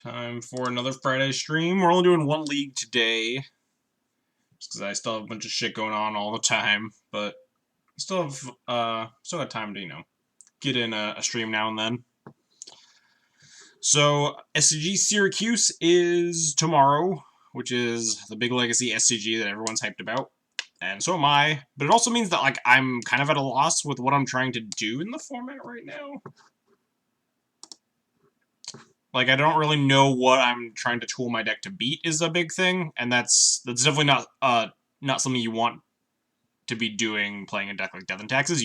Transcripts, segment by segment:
Time for another Friday stream. We're only doing one league today, just because I still have a bunch of shit going on all the time. But still have time to get in a stream now and then. So SCG Syracuse is tomorrow, which is the big legacy SCG that everyone's hyped about, and so am I. But it also means that I'm kind of at a loss with what I'm trying to do in the format right now. I don't really know what I'm trying to tool my deck to beat is a big thing, and that's definitely not something you want to be doing playing a deck like Death and Taxes.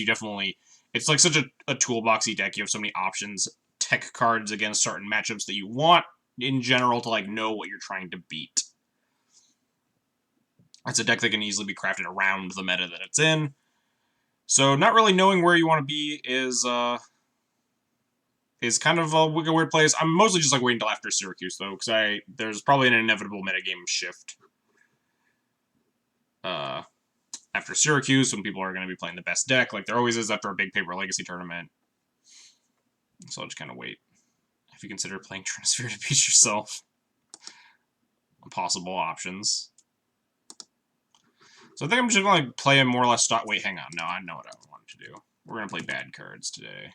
It's like such a toolboxy deck. You have so many options, tech cards against certain matchups that you want in general to know what you're trying to beat. It's a deck that can easily be crafted around the meta that it's in. So not really knowing where you want to be is kind of a weird place. I'm mostly just waiting until after Syracuse though, because there's probably an inevitable metagame shift after Syracuse when people are going to be playing the best deck, like there always is after a big paper legacy tournament. So I'll just kind of wait. If you consider playing Trinisphere to beat yourself, possible options. So I think I'm just going to play a more or less stock. Wait, hang on. No, I know what I want to do. We're going to play bad cards today.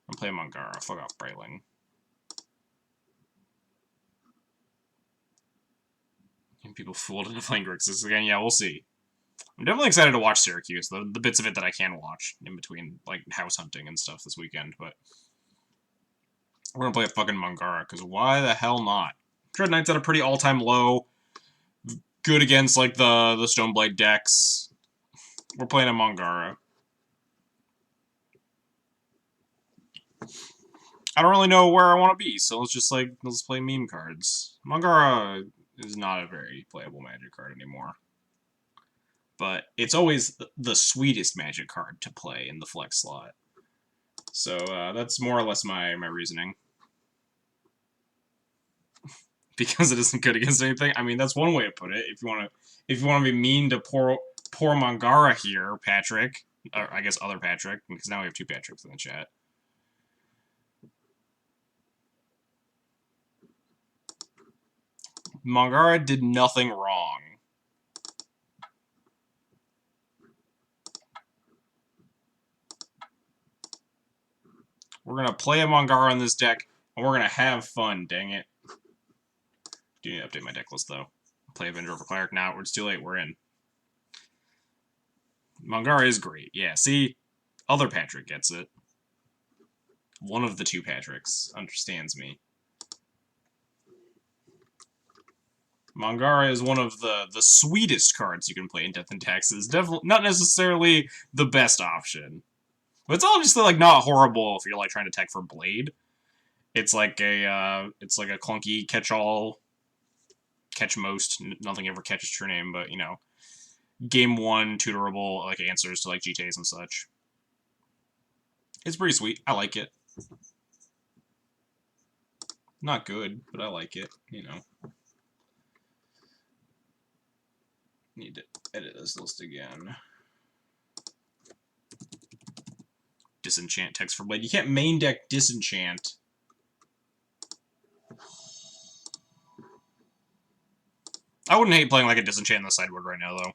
I'm playing Mangara. Fuck off, Brightling. And people fooled into playing Grixis again. Yeah, we'll see. I'm definitely excited to watch Syracuse, the bits of it that I can watch in between, house hunting and stuff this weekend, but we're gonna play a fucking Mangara, because why the hell not? Dread Knight's at a pretty all-time low. Good against, the Stoneblade decks. We're playing a Mangara. I don't really know where I want to be, so let's play meme cards. Mangara is not a very playable Magic card anymore. But it's always the sweetest Magic card to play in the flex slot. So that's more or less my reasoning. Because it isn't good against anything. I mean, that's one way to put it. If you want to be mean to poor Mangara here, Patrick, or I guess other Patrick, because now we have two Patricks in the chat. Mangara did nothing wrong. We're going to play a Mangara in this deck, and we're going to have fun, dang it. Do need to update my deck list, though. Play Avenger over Cleric now. It's too late. We're in. Mangara is great. Yeah, see? Other Patrick gets it. One of the two Patricks understands me. Mangara is one of the sweetest cards you can play in Death and Taxes. Definitely not necessarily the best option. But it's obviously not horrible if you're trying to tech for Blade. It's like a clunky catch-all, catch most, nothing ever catches your name, but game one tutorable answers to GTAs and such. It's pretty sweet. I like it. Not good, but I like it, Need to edit this list again. Disenchant text for Blade. You can't main deck Disenchant. I wouldn't hate playing a Disenchant in the sideboard right now, though.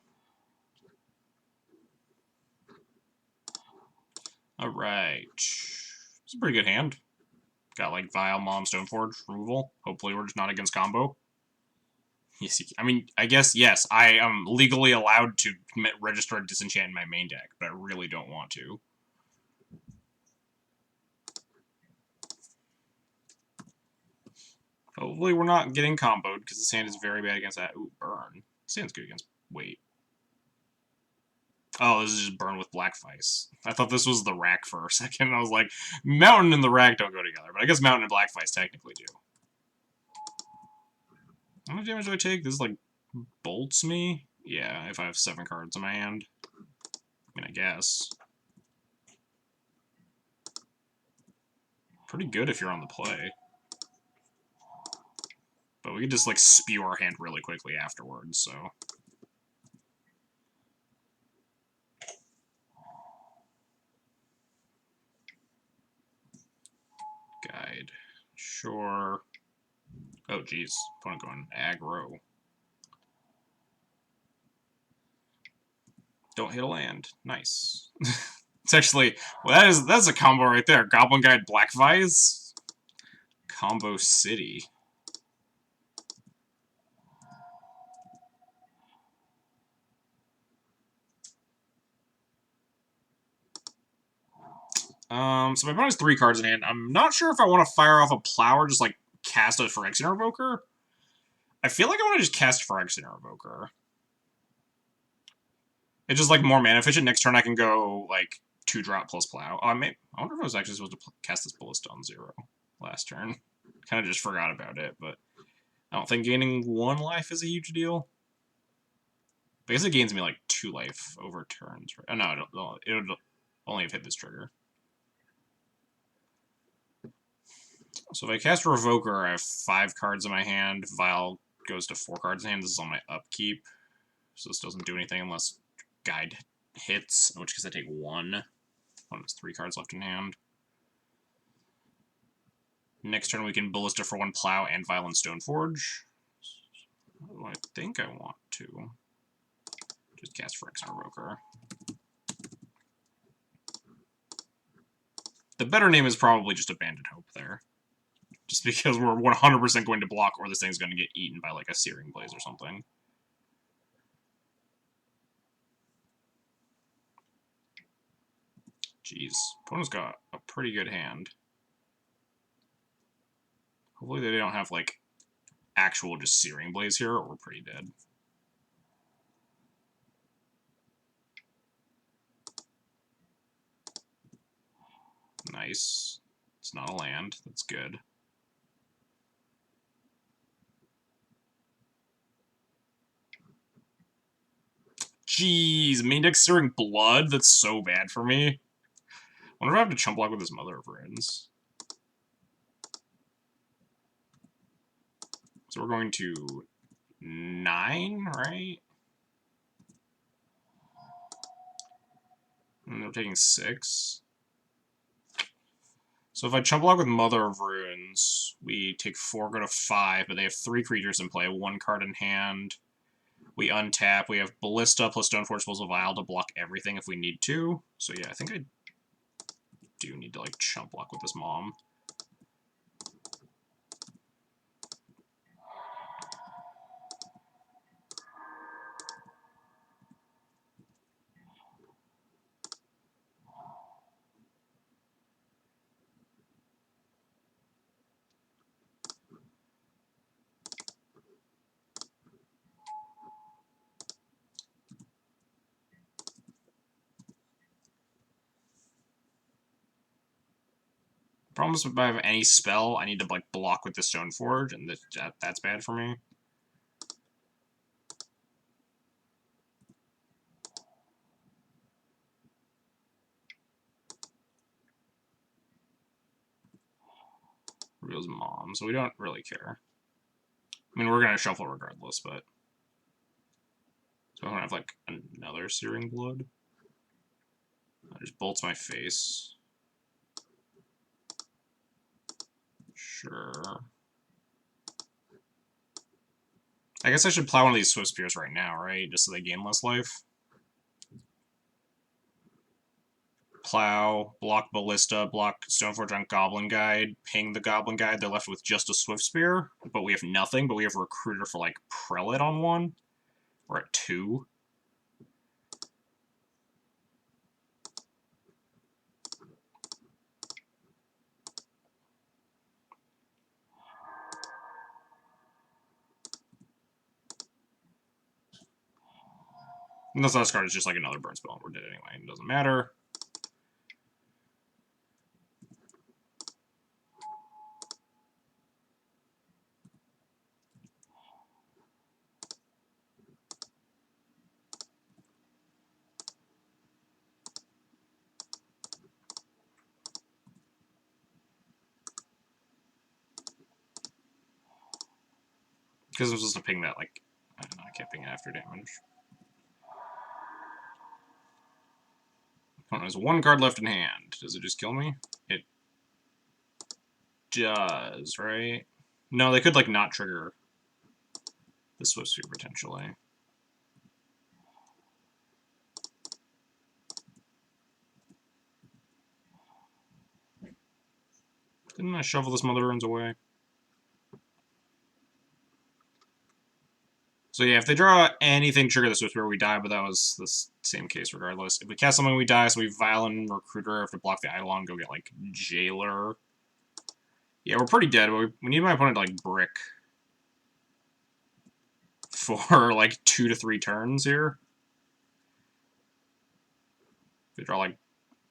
Alright. It's a pretty good hand. Got Vile, Mom, Stoneforge removal. Hopefully we're just not against combo. Yes, I mean, I guess, yes, I am legally allowed to register a Disenchant in my main deck, but I really don't want to. Hopefully we're not getting comboed, because this hand is very bad against that. Ooh, burn. This hand's good against... Wait. Oh, this is just burn with Black Vice. I thought this was the rack for a second. I was like, Mountain and the rack don't go together, but I guess Mountain and Black Vice technically do. How much damage do I take? This bolts me? Yeah, if I have 7 cards in my hand. I mean, I guess. Pretty good if you're on the play. But we could just, spew our hand really quickly afterwards, so... Guide. Sure. Oh, jeez. Opponent going aggro. Don't hit a land. Nice. It's actually... Well, that's a combo right there. Goblin Guide Black Vise. Combo City. So my opponent has 3 cards in hand. I'm not sure if I want to fire off a Plow or just, like, cast a Phyrexian Revoker. I feel like I want to just cast Phyrexian Revoker. It's just, like, more mana efficient. Next turn I can go, like, 2-drop plus Plow. I wonder if I was actually supposed to cast this Ballista on 0 last turn. Kind of just forgot about it, but I don't think gaining 1 life is a huge deal. I guess it gains me, like, 2 life over turns. Right? Oh, no, it would only have hit this trigger. So if I cast Revoker, I have 5 cards in my hand. Vial goes to 4 cards in hand. This is on my upkeep. So this doesn't do anything unless Guide hits, in which case I take 1. One has 3 cards left in hand. Next turn we can Ballista for 1 Plow and Violent Stoneforge. I think I want to just cast Phyrexian Revoker. The better name is probably just Abandoned Hope there. Just because we're 100% going to block or this thing's going to get eaten by like a Searing Blaze or something. Jeez. Opponent's got a pretty good hand. Hopefully they don't have like actual just Searing Blaze here or we're pretty dead. Nice. It's not a land. That's good. Jeez, main deck Searing Blood? That's so bad for me. I wonder if I have to chump block with this Mother of Runes. So we're going to 9, right? And they're taking 6. So if I chump block with Mother of Runes, we take 4, go to 5, but they have 3 creatures in play, 1 card in hand. We untap, we have Ballista plus Stoneforge plus a Vial to block everything if we need to. So yeah, I think I do need to like chump block with this Mom. Problem is if I have any spell, I need to like block with the Stoneforge, and that's bad for me. Reveals Mom, so we don't really care. I mean, we're gonna shuffle regardless, but so I'm gonna have like another Searing Blood. That just bolts my face. Sure. I guess I should plow one of these Swift Spears right now, right? Just so they gain less life. Plow, block Ballista, block Stoneforge on Goblin Guide, ping the Goblin Guide. They're left with just a Swift Spear, but we have nothing, but we have Recruiter for, like, Prelate on 1. We're at 2. And this last card is just like another burn spell, and we're dead anyway. It doesn't matter. Because I'm supposed to ping that, like, I don't know, I can't ping it after damage. Opponent has 1 card left in hand. Does it just kill me? It does, right? No, they could, like, not trigger the Swift Spear, potentially. Didn't I shovel this Mother Runes away? So yeah, if they draw anything trigger the Swift Spear, we die, but that was the same case regardless. If we cast something, we die, so we Violent Recruiter, if we block the Eidolon, go get, like, Jailer. Yeah, we're pretty dead, but we need my opponent to, like, brick for, like, 2 to 3 turns here. If they draw, like,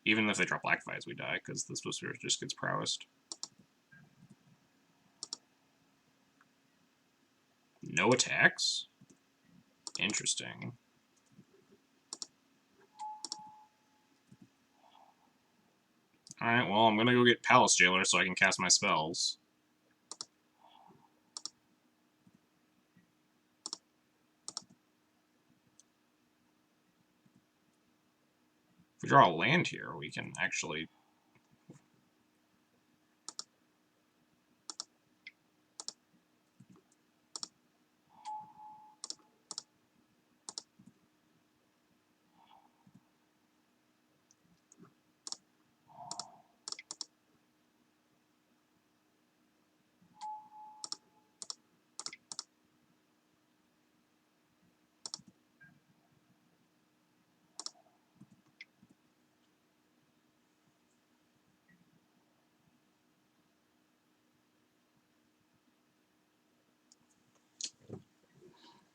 even if they draw Black Vise, we die, because the Swift Spear just gets prowessed. No attacks? Interesting. Alright, well, I'm gonna go get Palace Jailer so I can cast my spells. If we draw a land here, we can actually...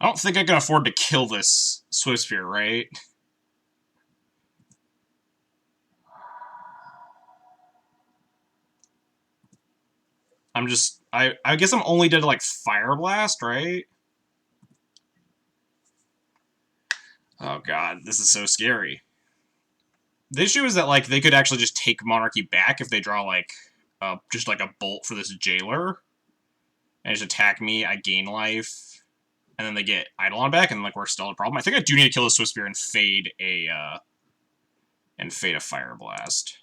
I don't think I can afford to kill this Swift Spear, right? I'm just... I guess I'm only dead to, like, Fire Blast, right? Oh god, this is so scary. The issue is that, like, they could actually just take Monarchy back if they draw, like, just, like, a bolt for this Jailer. And just attack me, I gain life, and then they get Eidolon back, and, like, we're still a problem. I think I do need to kill the Swift Spear and fade a Fire Blast.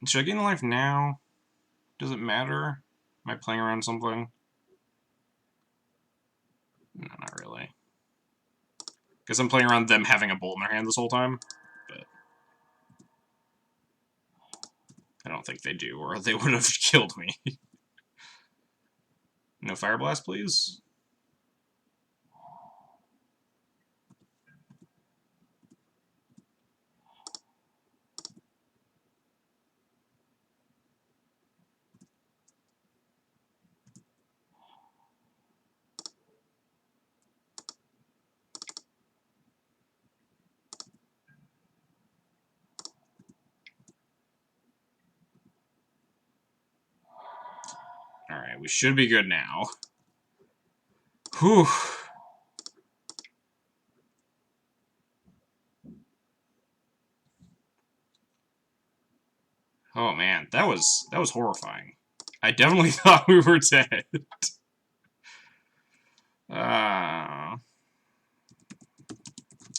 Should I gain the life now? Does it matter? Am I playing around something? No, not really. Guess I'm playing around them having a bolt in their hand this whole time, but I don't think they do, or they would have killed me. No Fire Blast, please? Alright, we should be good now. Whew. Oh man, that was horrifying. I definitely thought we were dead. I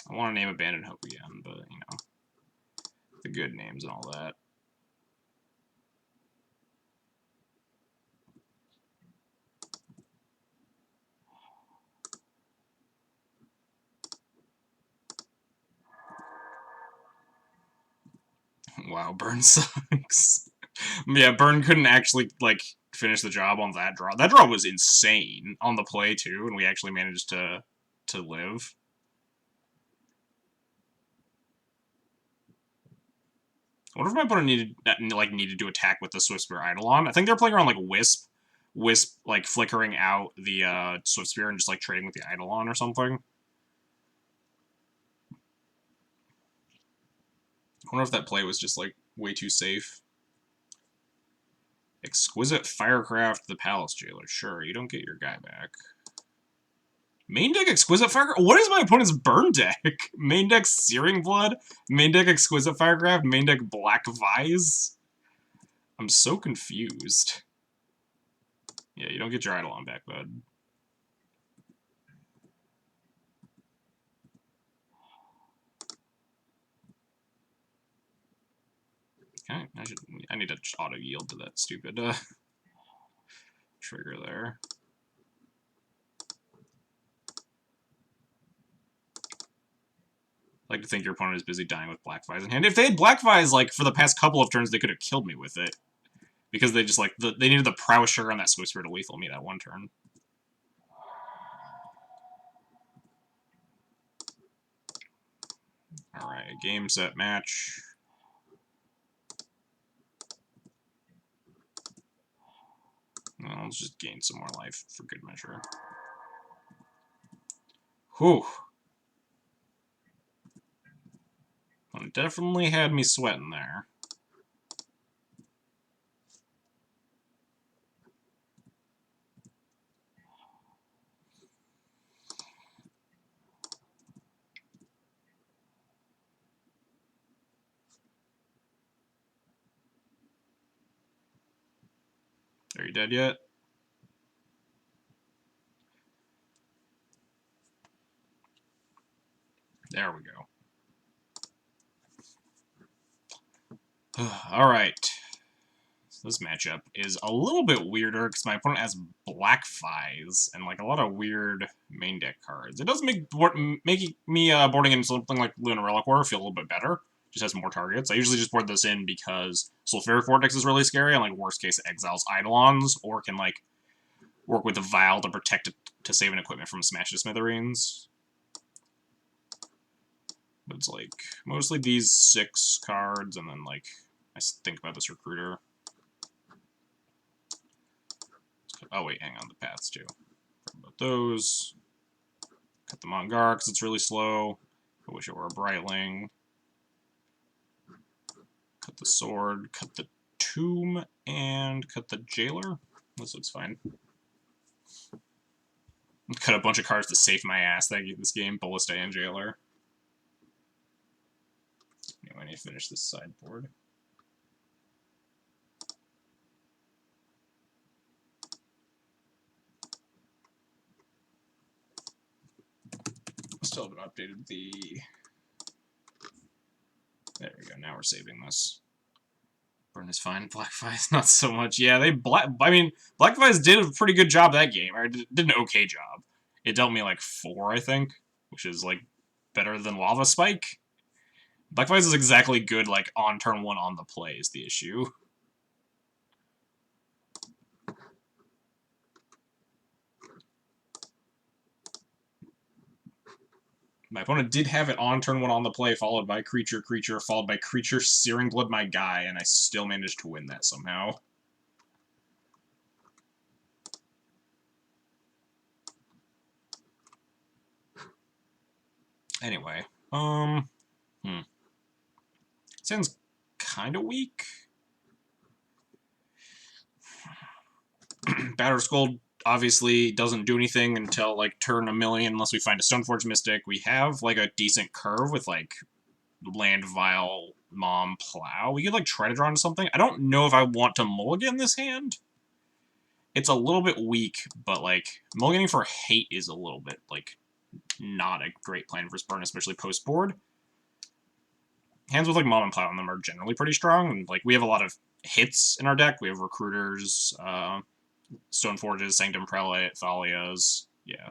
want to name Abandoned Hope again, but, you know, the good names and all that. Wow, Burn sucks. Yeah, Burn couldn't actually, like, finish the job on that draw. That draw was insane on the play, too, and we actually managed to live. I wonder if my opponent needed to attack with the Swift Spear Eidolon. I think they're playing around, like, Wisp, like, flickering out the Swift Spear and just, like, trading with the Eidolon or something. I wonder if that play was just, like, way too safe. Exquisite Firecraft, the Palace Jailer. Sure, you don't get your guy back. Main deck Exquisite Firecraft? What is my opponent's burn deck? Main deck Searing Blood? Main deck Exquisite Firecraft? Main deck Black Vise? I'm so confused. Yeah, you don't get your Eidolon back, bud. I need to auto yield to that stupid trigger there. I like to think your opponent is busy dying with Black Vise in hand. If they had Black Vise, like, for the past couple of turns, they could have killed me with it. Because they just, like, they needed the Prowess Sugar on that Swift Spear to lethal me that one turn. Alright, game, set, match. Well, let's just gain some more life for good measure. Whew. Well, it definitely had me sweating there. Are you dead yet? There we go. Alright. So this matchup is a little bit weirder because my opponent has Black Vise and like a lot of weird main deck cards. It does make me boarding in something like Lunar Relic War feel a little bit better. Just has more targets. I usually just board this in because Sulfuric Vortex is really scary and like worst case exiles Eidolons or can like work with the Vial to protect it to save an equipment from Smash to Smithereens. But it's like mostly these 6 cards and then like I think about this Recruiter. Oh wait, hang on, the paths too. About those. Cut the Mongar because it's really slow. I wish it were a Brightling. Cut the Sword, cut the Tomb, and cut the Jailer. This looks fine. Cut a bunch of cards to save my ass this game, Ballista and Jailer. Anyway, I need to finish this sideboard. Still haven't updated the... There we go, now we're saving this. Burn is fine, Black Vise not so much. Yeah, Black Vise did a pretty good job that game, or did an okay job. It dealt me like 4, I think, which is like better than Lava Spike. Black Vise is exactly good like on turn 1 on the play is the issue. My opponent did have it on turn 1 on the play, followed by creature, followed by creature, Searing Blood my guy, and I still managed to win that somehow. Anyway, sounds kind of weak. Batterskull obviously doesn't do anything until like turn 1,000,000 unless we find a Stoneforge Mystic. We have like a decent curve with like Land Vial, Mom, Plow. We could like try to draw into something. I don't know if I want to mulligan this hand. It's a little bit weak, but like mulliganing for Hate is a little bit like not a great plan for Burn, especially post board. Hands with like Mom and Plow on them are generally pretty strong, and like we have a lot of hits in our deck. We have Recruiters, Stoneforges, Sanctum Prelate, Thalias. Yeah,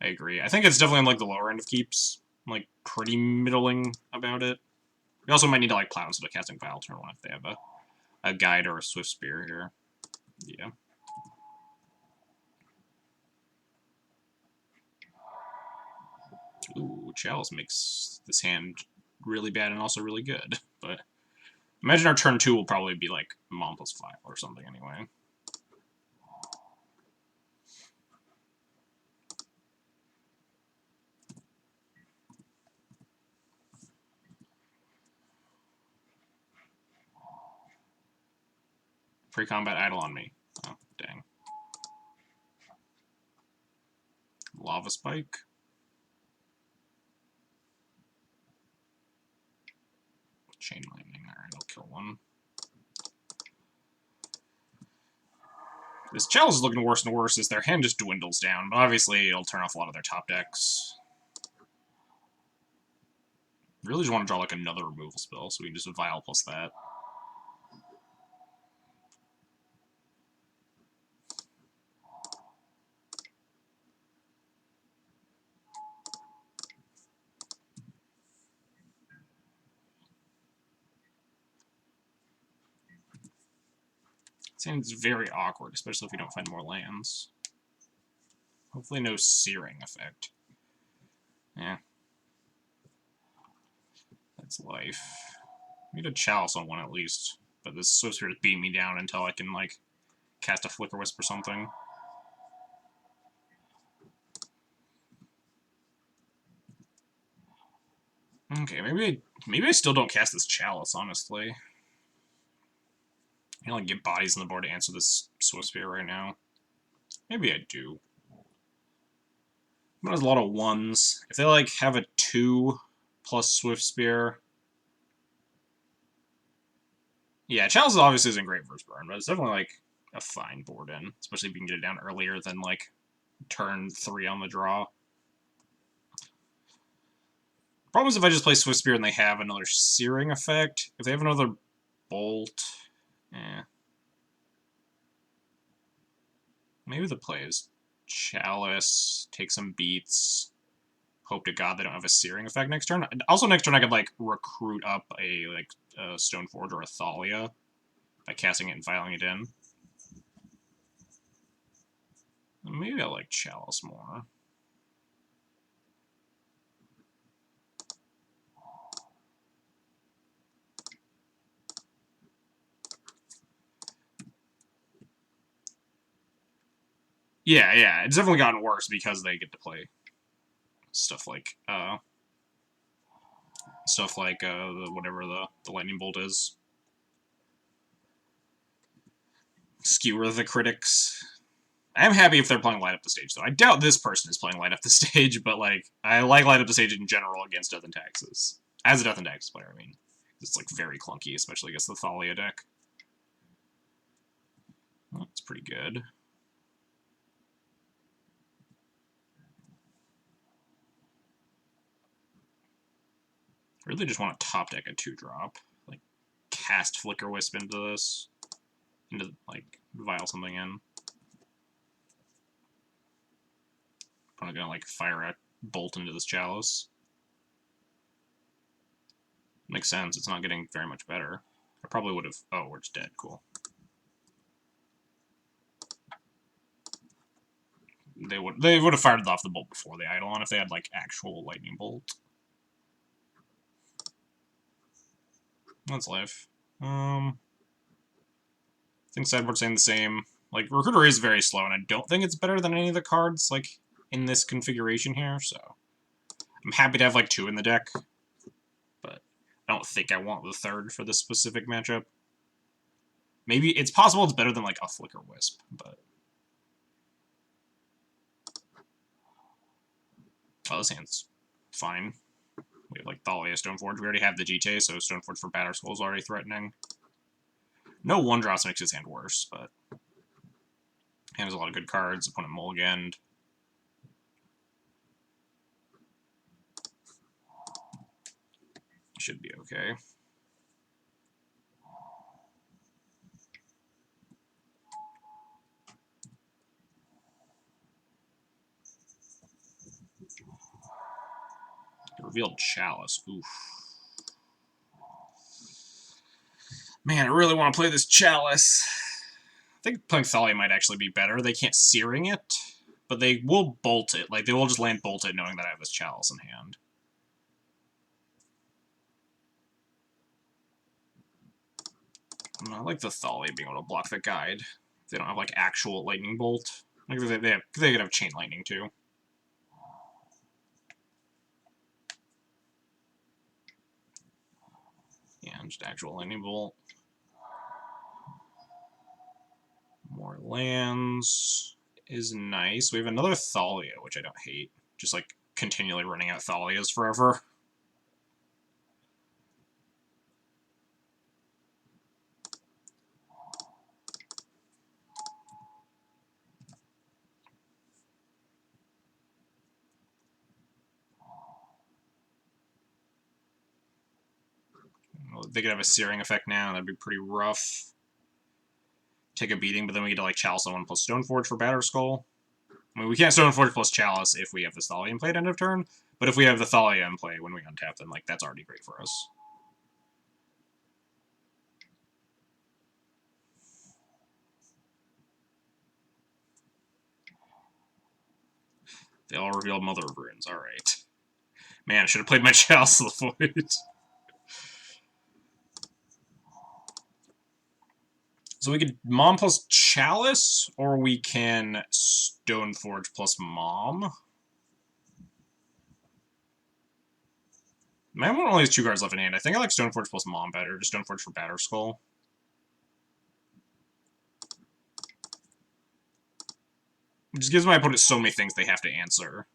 I agree. I think it's definitely on like the lower end of keeps. I'm, like pretty middling about it. We also might need to like Plow instead of casting Vial turn 1 if they have a Guide or a Swift Spear here. Yeah. Ooh, Chalice makes this hand really bad and also really good. But imagine our turn 2 will probably be like Mom plus 5 or something anyway. Pre-combat idle on me. Oh, dang. Lava Spike. Chain Lightning. Alright, I'll kill one. This Chalice is looking worse and worse as their hand just dwindles down, but obviously it'll turn off a lot of their top decks. Really just want to draw like another removal spell, so we can just Vial plus that. Seems very awkward, especially if you don't find more lands. Hopefully no searing effect. Yeah. That's life. I need a chalice on one at least, but this Swift Spirit is beating me down until I can, like, cast a Flicker Wisp or something. Okay, maybe I still don't cast this chalice, honestly. I can like get bodies on the board to answer this Swift Spear right now. Maybe I do. But there's a lot of ones. If they like have a 2 plus Swift Spear. Yeah, chalice obviously isn't great versus burn, but it's definitely like a fine board in. Especially if you can get it down earlier than like turn 3 on the draw. Problem is if I just play Swift Spear and they have another searing effect. If they have another bolt, maybe the play is chalice, take some beats, hope to God they don't have a searing effect next turn. Also next turn I could like recruit up a Stoneforge or a Thalia by casting it and filing it in. Maybe I like chalice more. Yeah, it's definitely gotten worse because they get to play stuff like whatever the lightning bolt is. Skewer the critics. I am happy if they're playing Light Up the Stage, though. I doubt this person is playing Light Up the Stage, but, like, I like Light Up the Stage in general against Death and Taxes. As a Death and Taxes player, I mean. It's, like, very clunky, especially against the Thalia deck. Well, that's pretty good. I really just want to top deck a 2-drop. Like, cast Flicker Wisp into this. Into, like, vial something in. Probably gonna, like, fire a bolt into this chalice. Makes sense, it's not getting very much better. I probably would have... Oh, we're just dead, cool. They would have fired off the bolt before the Eidolon if they had, like, actual lightning bolt. That's life. I think sideboard's saying the same. Like, Recruiter is very slow, and I don't think it's better than any of the cards, like, in this configuration here, so... I'm happy to have, like, 2 in the deck, but I don't think I want the 3rd for this specific matchup. Maybe, it's possible it's better than, like, a Flicker Wisp, but... Oh, this hand's fine. We have, like, Thalia, Stoneforge. We already have the GT, so Stoneforge for Batterskull is already threatening. No 1-drops makes his hand worse, but... Hand has a lot of good cards. Opponent mulliganed. Should be okay. Revealed Chalice. Oof. Man, I really want to play this Chalice. I think playing Thalia might actually be better. They can't Searing it, but they will bolt it. Like, they will just land bolt it knowing that I have this Chalice in hand. I like the Thalia being able to block the guide. They don't have, like, actual Lightning Bolt. Like, they could have Chain Lightning, too. Yeah, just actual Lightning Bolt. More lands is nice. We have another Thalia, which I don't hate. Just, like, continually running out Thalias forever. They could have a Searing effect now. That'd be pretty rough. Take a beating, but then we get to, like, Chalice on 1 plus Stoneforge for Batterskull. I mean, we can't Stoneforge plus Chalice if we have the Thalia in play at end of turn, but if we have the Thalia in play when we untap, then, like, that's already great for us. They all reveal Mother of Runes. Alright. Man, I should have played my Chalice of the Void. So we could Mom plus Chalice, or we can Stoneforge plus Mom. Man only has 2 cards left in hand. I think I like Stoneforge plus Mom better. Just Stoneforge for Batterskull. It just gives my opponent so many things they have to answer.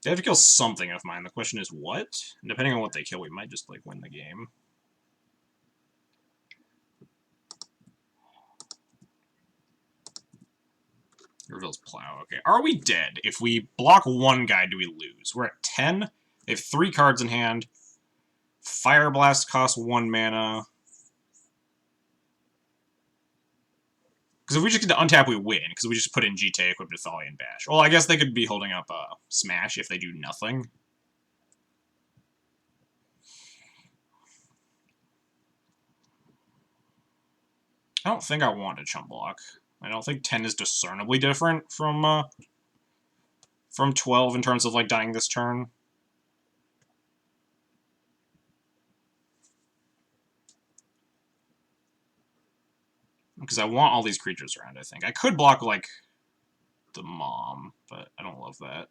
They have to kill something of mine. The question is what? And depending on what they kill, we might just, like, win the game. Reveals Plow. Okay. Are we dead? If we block one guy, do we lose? We're at 10. They have 3 cards in hand. Fire Blast costs 1 mana. Because if we just get to untap, we win. Because we just put in GT, equipped to Thalian Bash. Well, I guess they could be holding up Smash if they do nothing. I don't think I want a chump block. I don't think 10 is discernibly different from 12 in terms of, like, dying this turn. Because I want all these creatures around, I think. I could block, like, the Mom, but I don't love that.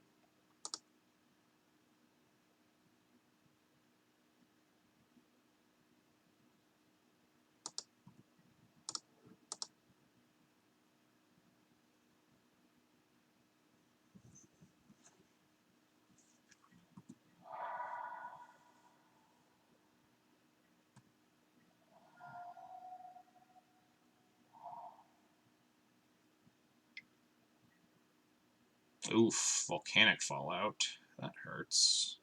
Oof, Volcanic Fallout. That hurts.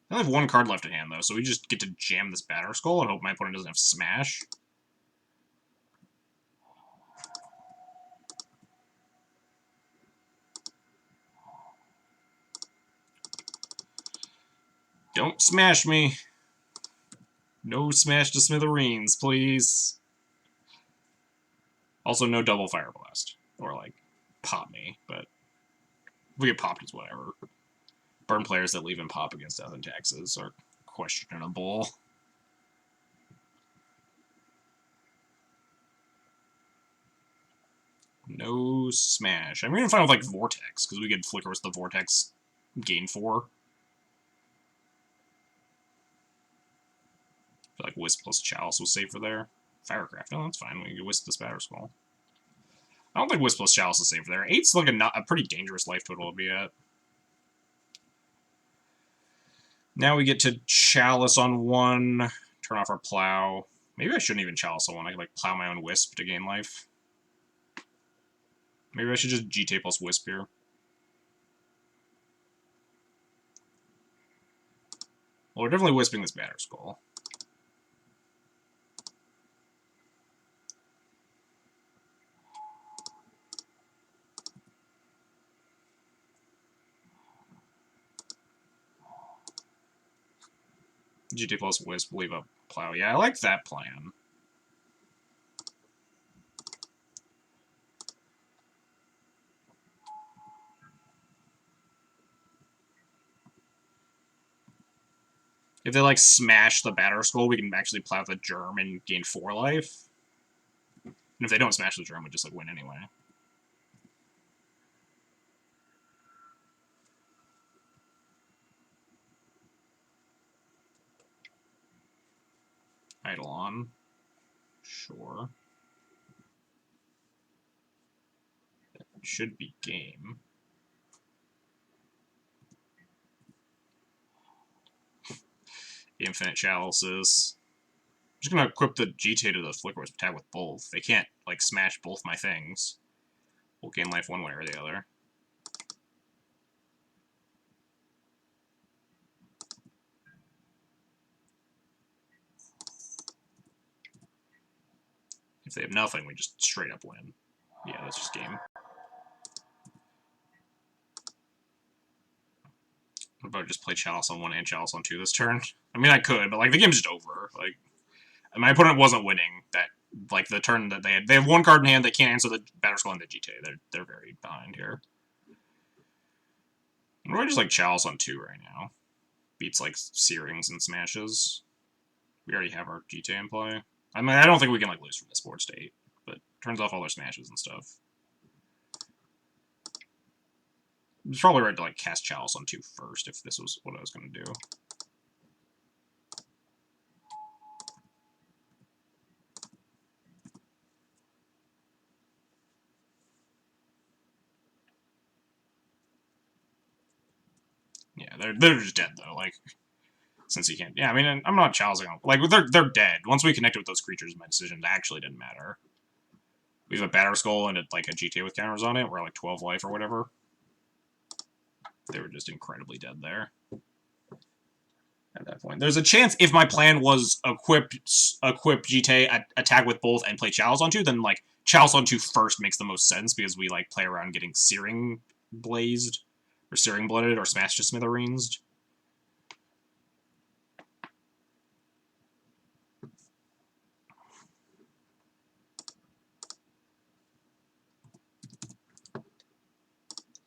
I only have 1 card left in hand, though, so we just get to jam this Batterskull and hope my opponent doesn't have Smash. Don't smash me. No smash to smithereens, please. Also, no double Fire Blast. Or, like, pop me, but if we get popped, it's whatever. Burn players that leave and pop against Death and Taxes are questionable. No smash. I'm gonna find with, like, Vortex, because we could Flicker with the Vortex, gain 4. I feel like Wisp plus Chalice was safer there. Firecraft, no, that's fine. We can Wisp this Batterskull. I don't think Wisp plus Chalice is safer there. 8's like a pretty dangerous life total to be at. Now we get to Chalice on 1, turn off our Plow. Maybe I shouldn't even Chalice on 1. I could, like, Plow my own Wisp to gain life. Maybe I should just GT plus Wisp here. Well, we're definitely Wisping this Batterskull. GT plus Wisp, leave a Plow. Yeah, I like that plan. If they, like, smash the Batterskull, we can actually Plow the Germ and gain 4 life. And if they don't smash the Germ, we just, like, win anyway. Eidolon. Sure. That should be game. Infinite Chalices. I'm just gonna equip the GT to the Flicker Wisp attack with both. They can't, like, smash both my things. We'll gain life one way or the other. If they have nothing, we just straight up win. Yeah, that's just game. What about just play Chalice on 1 and Chalice on 2 this turn? I mean, I could, but, like, the game's just over. Like, my opponent wasn't winning that, like, the turn that they have 1 card in hand, they can't answer the Batter Skull and the GTA. They're very behind here. I'm really just, like, Chalice on 2 right now. Beats, like, Searings and Smashes. We already have our GTA in play. I mean, I don't think we can, like, lose from this board state, but turns off all their Smashes and stuff. It's probably right to, like, cast Chalice on 2 first if this was what I was going to do. Yeah, they're just dead, though, like, since you can't... Yeah, I mean, I'm not chalicing them. Like, they're dead. Once we connected with those creatures, my decision actually didn't matter. We have a Batter Skull and, like, a GTA with counters on it. We're, like, 12 life or whatever. They were just incredibly dead there. At that point. There's a chance if my plan was equip GTA, attack with both, and play Chalice on 2, then, like, Chalice on 2 first makes the most sense, because we, like, play around getting Searing Blazed, or Searing Blooded, or Smashed to Smithereens.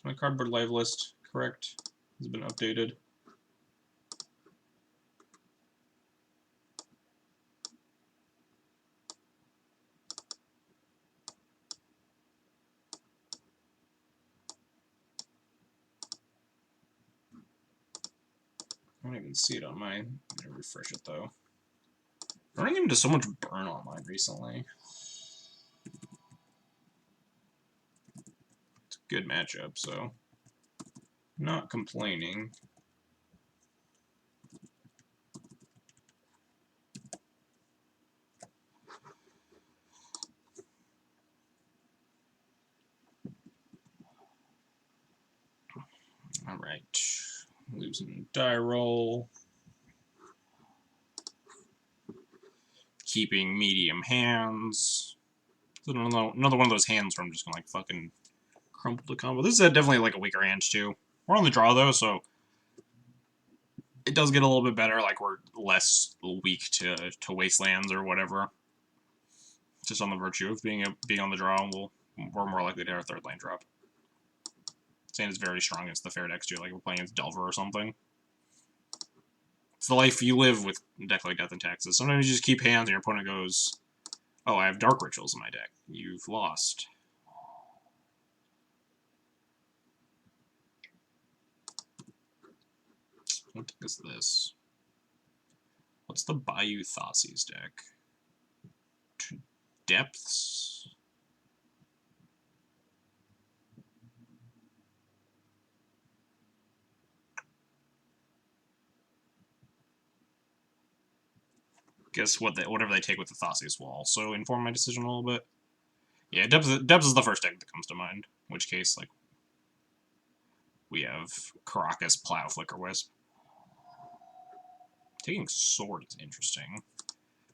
My cardboard live list correct? Has been updated. I don't even see it on mine. I'm gonna refresh it though. I'm running into so much burn online recently. It's a good matchup, so not complaining. Alright. Losing die roll. Keeping medium hands. Another one of those hands where I'm just gonna, like, fucking crumple the combo. This is definitely, like, a weaker hand, too. We're on the draw, though, so it does get a little bit better. Like, we're less weak to wastelands or whatever. Just on the virtue of being on the draw, we're more likely to have our 3rd lane drop. Sand is very strong against the fair decks, too. Like, we're playing against Delver or something. It's the life you live with a deck like Death and Taxes. Sometimes you just keep hands and your opponent goes, oh, I have Dark Rituals in my deck. You've lost. What deck is this? What's the Bayou Thoughtseize deck? Depths? Guess whatever they take with the Thoughtseize will also inform my decision a little bit. Yeah, Depths is the first deck that comes to mind. In which case, like, we have Caracas, Plow, Flicker Wisp. Taking Sword is interesting.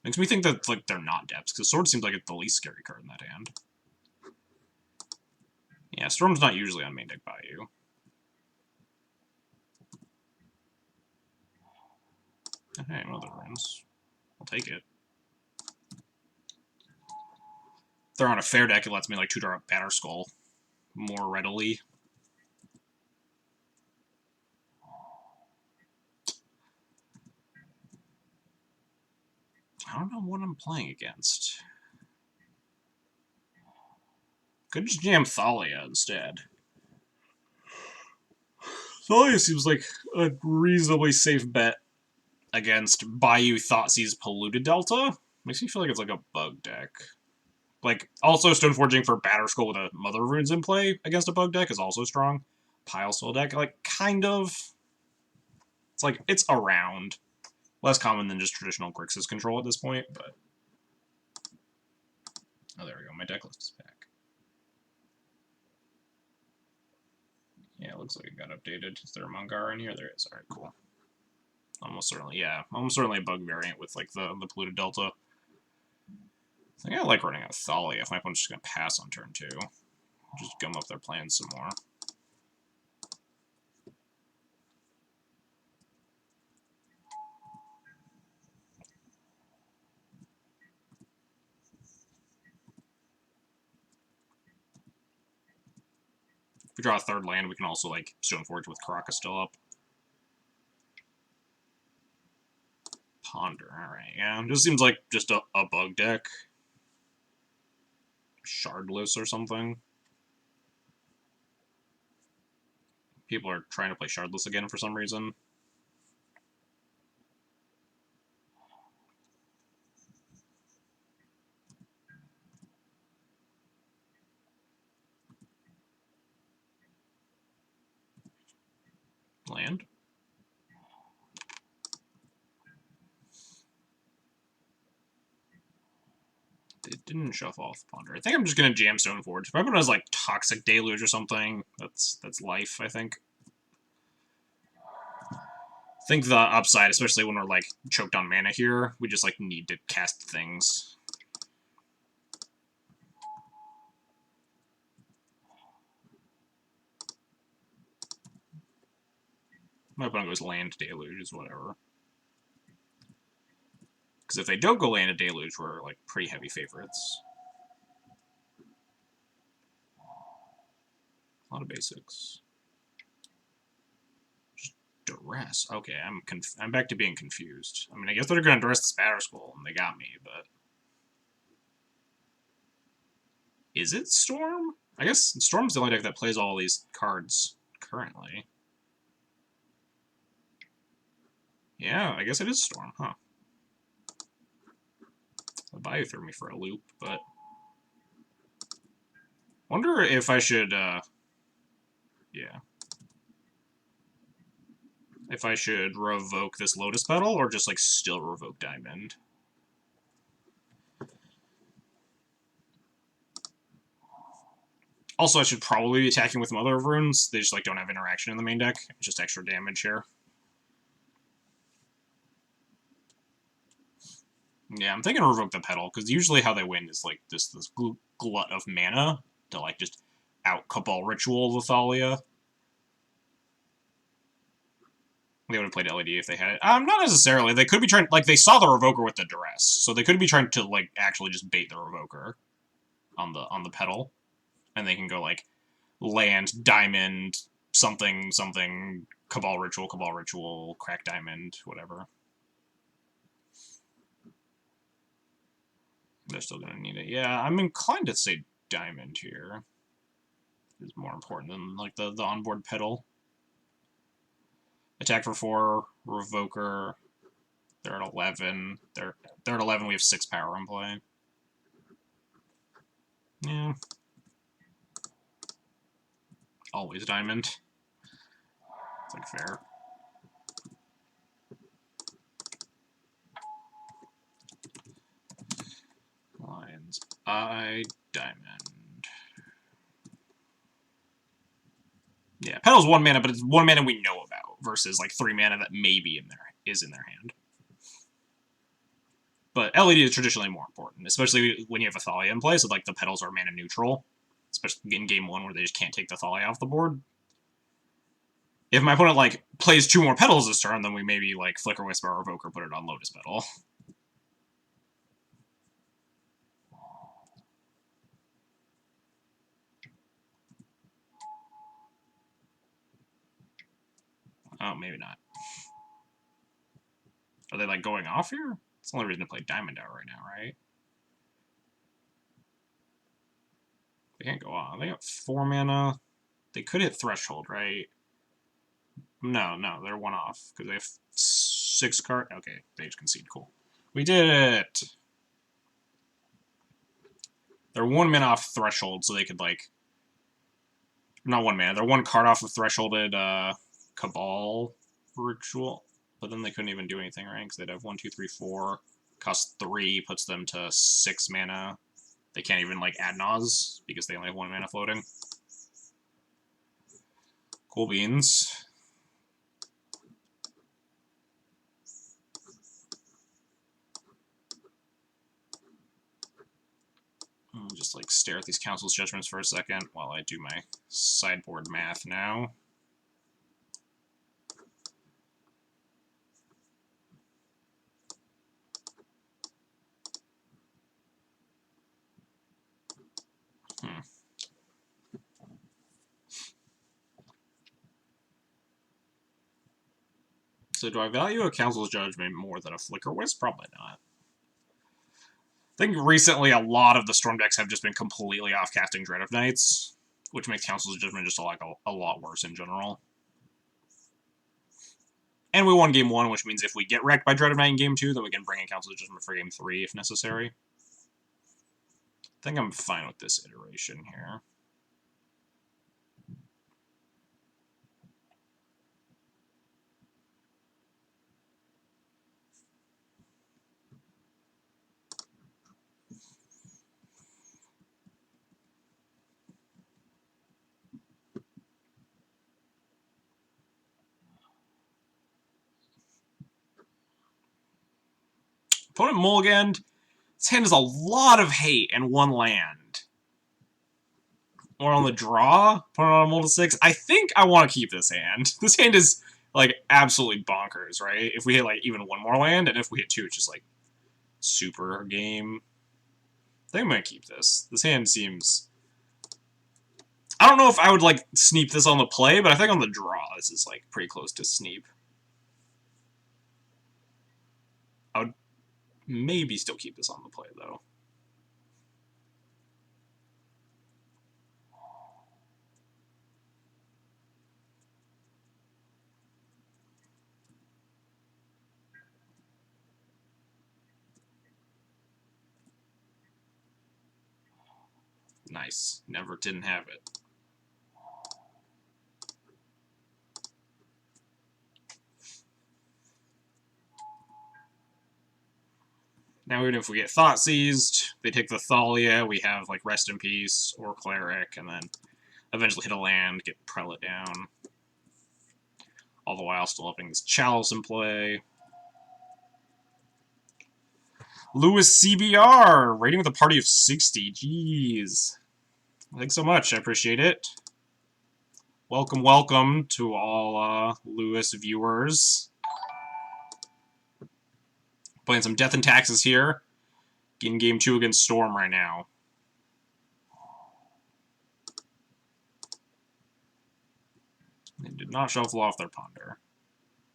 Makes me think that, like, they're not Depths, because Sword seems like it's the least scary card in that hand. Yeah, Storm's not usually on main deck Bayou. Hey, another runes. I'll take it. If they're on a fair deck, it lets me, like, 2-drop Batter Skull more readily. I don't know what I'm playing against. Could just jam Thalia instead. Thalia seems like a reasonably safe bet against Bayou Thoughtseize Polluted Delta. Makes me feel like it's like a bug deck. Like, also Stoneforging for Batter Skull with a Mother of Runes in play against a bug deck is also strong. Pile Soul deck, like, kind of. It's like, it's around. Less common than just traditional Grixis control at this point, but... Oh, there we go. My deck list is back. Yeah, it looks like it got updated. Is there a Mongar in here? There is. Alright, cool. Almost certainly, yeah. Almost certainly a bug variant with, like, the Polluted Delta. I think I like running out Thalia if my opponent's just gonna pass on turn 2. Just gum up their plans some more. If we draw a third land, we can also, like, Stoneforge with Karaka still up. Ponder, alright, yeah. Just seems like just a bug deck. Shardless or something. People are trying to play Shardless again for some reason. Land. They didn't shuffle off Ponder. I think I'm just gonna jam Stoneforge. If my opponent has like Toxic Deluge or something, that's life, I think. I think the upside, especially when we're like choked on mana here, we just like need to cast things. My opponent goes land Deluge, whatever. Because if they don't go land a Deluge, we're like pretty heavy favorites. A lot of basics. Just duress. Okay, I'm back to being confused. I mean, I guess they're gonna duress the Spatter Skull, and they got me, but is it Storm? I guess Storm's the only deck that plays all these cards currently. Yeah, I guess it is Storm, huh? The Bayou threw me for a loop, but wonder if I should, yeah. If I should revoke this Lotus Petal, or just, like, still revoke Diamond. Also, I should probably be attacking with Mother of Runes. They just, like, don't have interaction in the main deck. It's just extra damage here. Yeah, I'm thinking revoke the Petal, because usually how they win is, like, this glut of mana to, like, just out-Cabal Ritual the Thalia. They would have played LED if they had it. Not necessarily. They could be trying... Like, they saw the Revoker with the Duress, so they could be trying to, like, actually just bait the Revoker on the Petal. And they can go, like, land, diamond, something, something, Cabal Ritual, crack diamond, whatever. They're still gonna need it. Yeah, I'm inclined to say diamond here. Is more important than, like, the onboard Petal. Attack for 4, Revoker. They're at 11. They're at 11. We have 6 power in play. Yeah. Always diamond. It's like fair. Lines. Diamond. Yeah, Petal's 1 mana, but it's 1 mana we know about, versus like 3 mana that maybe is in their hand. But LED is traditionally more important, especially when you have a Thalia in play, so like the Petals are mana neutral, especially in game 1 where they just can't take the Thalia off the board. If my opponent like plays 2 more Petals this turn, then we maybe like Flicker Whisper or Revoker put it on Lotus Petal. Oh, maybe not. Are they like going off here? It's the only reason to play Diamond out right now, right? They can't go off. They got 4 mana. They could hit Threshold, right? No, they're 1 off, because they have 6 cards. Okay, they just concede. Cool. We did it! They're 1 mana off Threshold, so they could, like... Not 1 mana. They're 1 card off of Thresholded Cabal Ritual. But then they couldn't even do anything, right? Because they'd have 1, 2, 3, 4. Cost 3, puts them to 6 mana. They can't even, like, add Naz, because they only have 1 mana floating. Cool beans. like stare at these Council's Judgments for a second while I do my sideboard math now. So do I value a Council's Judgment more than a Flicker Wisp? Probably not. I think recently a lot of the Storm decks have just been completely off casting Dread of Knights, which makes Council's Judgment just like a lot worse in general. And we won game 1, which means if we get wrecked by Dread of Knight in game 2, then we can bring in Council's Judgment for game 3 if necessary. I think I'm fine with this iteration here. Opponent mulliganed. This hand has a lot of hate and 1 land. Or on the draw, put it on a multi 6. I think I want to keep this hand. This hand is, like, absolutely bonkers, right? If we hit, like, even 1 more land, and if we hit 2, it's just, like, super game. I think I'm going to keep this. This hand seems... I don't know if I would, like, sneep this on the play, but I think on the draw, this is, like, pretty close to sneep. I would maybe still keep this on the play, though. Nice. Never didn't have it. Now, even if we get Thought Seized, they take the Thalia, we have, like, Rest in Peace or Cleric, and then eventually hit a land, get Prelate down. All the while still having this Chalice in play. Lewis CBR, rating with a party of 60. Jeez. Thanks so much. I appreciate it. Welcome, welcome to all Lewis viewers. Playing some Death and Taxes here. In game 2 against Storm right now. They did not shuffle off their Ponder.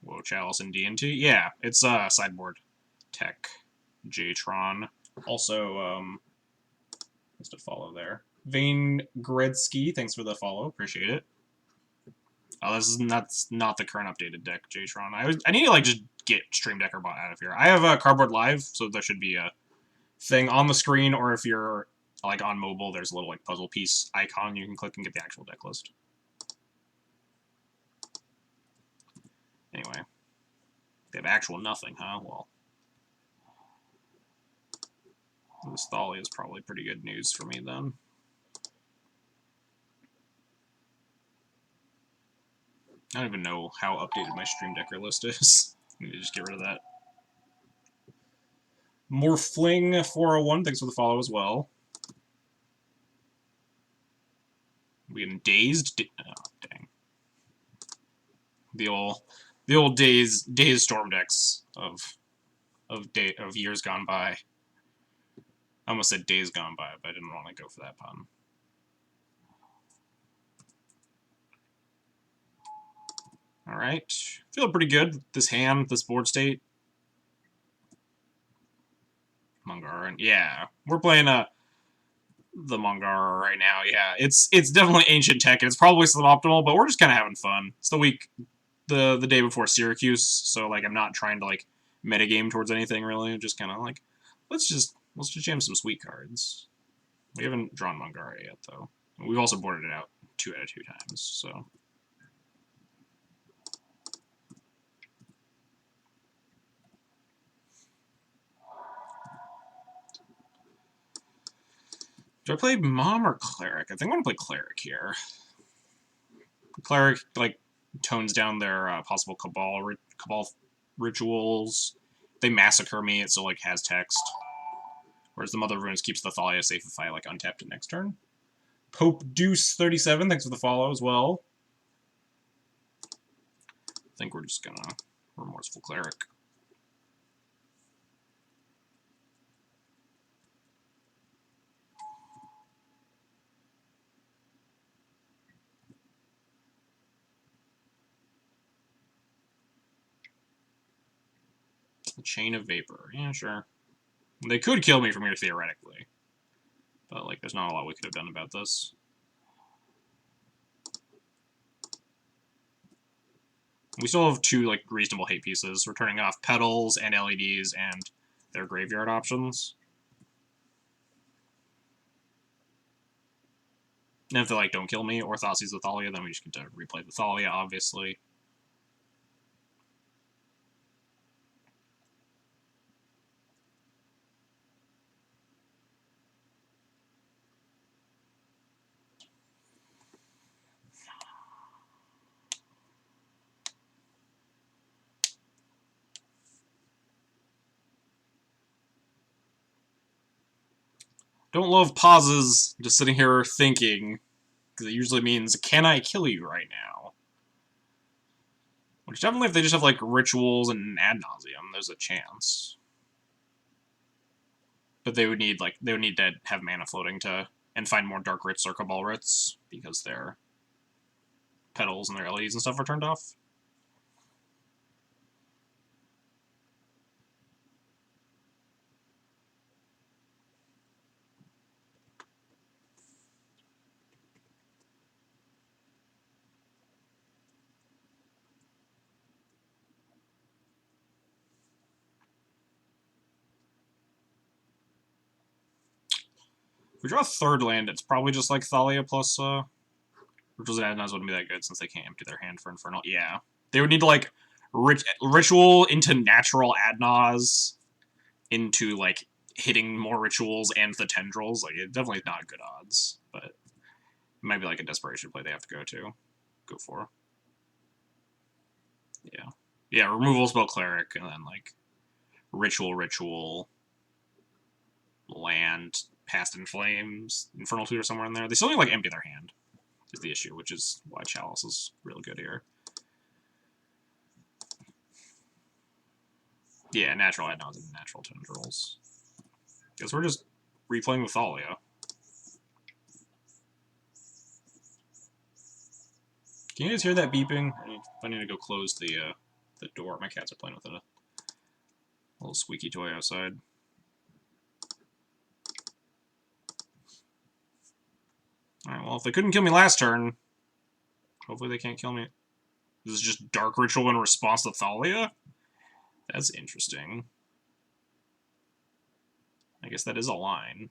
Whoa, Chalice and D&T? Yeah, it's sideboard tech. J-Tron. Also, just a follow there. Vane Gretzky, thanks for the follow. Appreciate it. Oh, that's not the current updated deck, J-Tron. I need to, like, just get Stream Deck or Bot out of here. I have a Cardboard Live, so there should be a thing on the screen, or if you're, like, on mobile, there's a little, like, puzzle piece icon you can click and get the actual deck list. Anyway. They have actual nothing, huh? Well. This Thalia is probably pretty good news for me, then. I don't even know how updated my Stream Decker list is. I need to just get rid of that. Morphling 401, thanks for the follow as well. We getting dazed? Oh, dang. The old days Storm decks of years gone by. I almost said days gone by, but I didn't want to go for that pun. Alright. Feeling pretty good with this hand, this board state. Mangara. Yeah. We're playing the Mangara right now, yeah. It's definitely ancient tech, and it's probably suboptimal, but we're just kind of having fun. It's the week, the day before Syracuse, so, like, I'm not trying to, like, metagame towards anything, really. I'm just kind of like, let's just jam some sweet cards. We haven't drawn Mangara yet, though. We've also boarded it out 2 out of 2 times, so... Do I play Mom or Cleric? I think I'm going to play Cleric here. Cleric, like, tones down their possible Cabal rituals. They massacre me, it still, like, has text. Whereas the Mother of Runes keeps the Thalia safe if I, like, untap it next turn. Pope Deuce 37, thanks for the follow as well. I think we're just gonna Remorseful Cleric. Chain of Vapor. Yeah, sure. They could kill me from here, theoretically. But, like, there's not a lot we could have done about this. We still have two, like, reasonable hate pieces. We're turning off Petals and LEDs and their graveyard options. And if they, like, don't kill me or Thoughtseize the Thalia, then we just get to replay the Thalia, obviously. Don't love pauses, just sitting here thinking, because it usually means, can I kill you right now? Which definitely, if they just have, like, rituals and ad nauseum, there's a chance. But they would need, like, to have mana floating to, and find more Dark Rits or Cabal Rits, because their Petals and their LEDs and stuff are turned off. If we draw a third land, it's probably just like Thalia plus, Rituals and Adnaz wouldn't be that good since they can't empty their hand for Infernal. Yeah. They would need to, like, Ritual into natural Adnaz into, like, hitting more Rituals and the Tendrils. Like, it definitely not good odds, but it might be, like, a desperation play they have to go for. Yeah. Yeah, removal spell Cleric, and then, like, Ritual, land, Past in Flames, Infernal Tutor somewhere in there. They still need to, like, empty their hand, is the issue, which is why Chalice is really good here. Yeah, natural Adnons and natural Tendrils. Because we're just replaying with Thalia. Can you guys hear that beeping? I need to go close the door. My cats are playing with a little squeaky toy outside. Alright, well, if they couldn't kill me last turn, hopefully they can't kill me. This is just Dark Ritual in response to Thalia? That's interesting. I guess that is a line.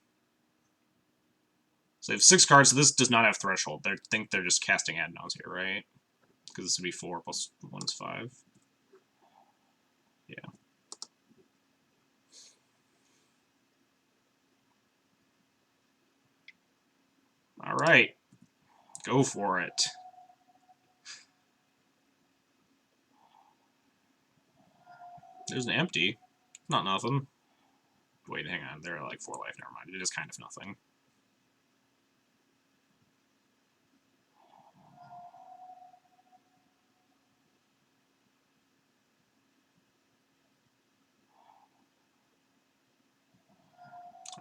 So they have 6 cards, so this does not have Threshold. They think they're just casting Adnons here, right? Because this would be 4 plus 1 is 5. Yeah. Alright. Go for it. There's an empty. Not nothing. Wait, hang on. They're like 4 life. Never mind. It is kind of nothing.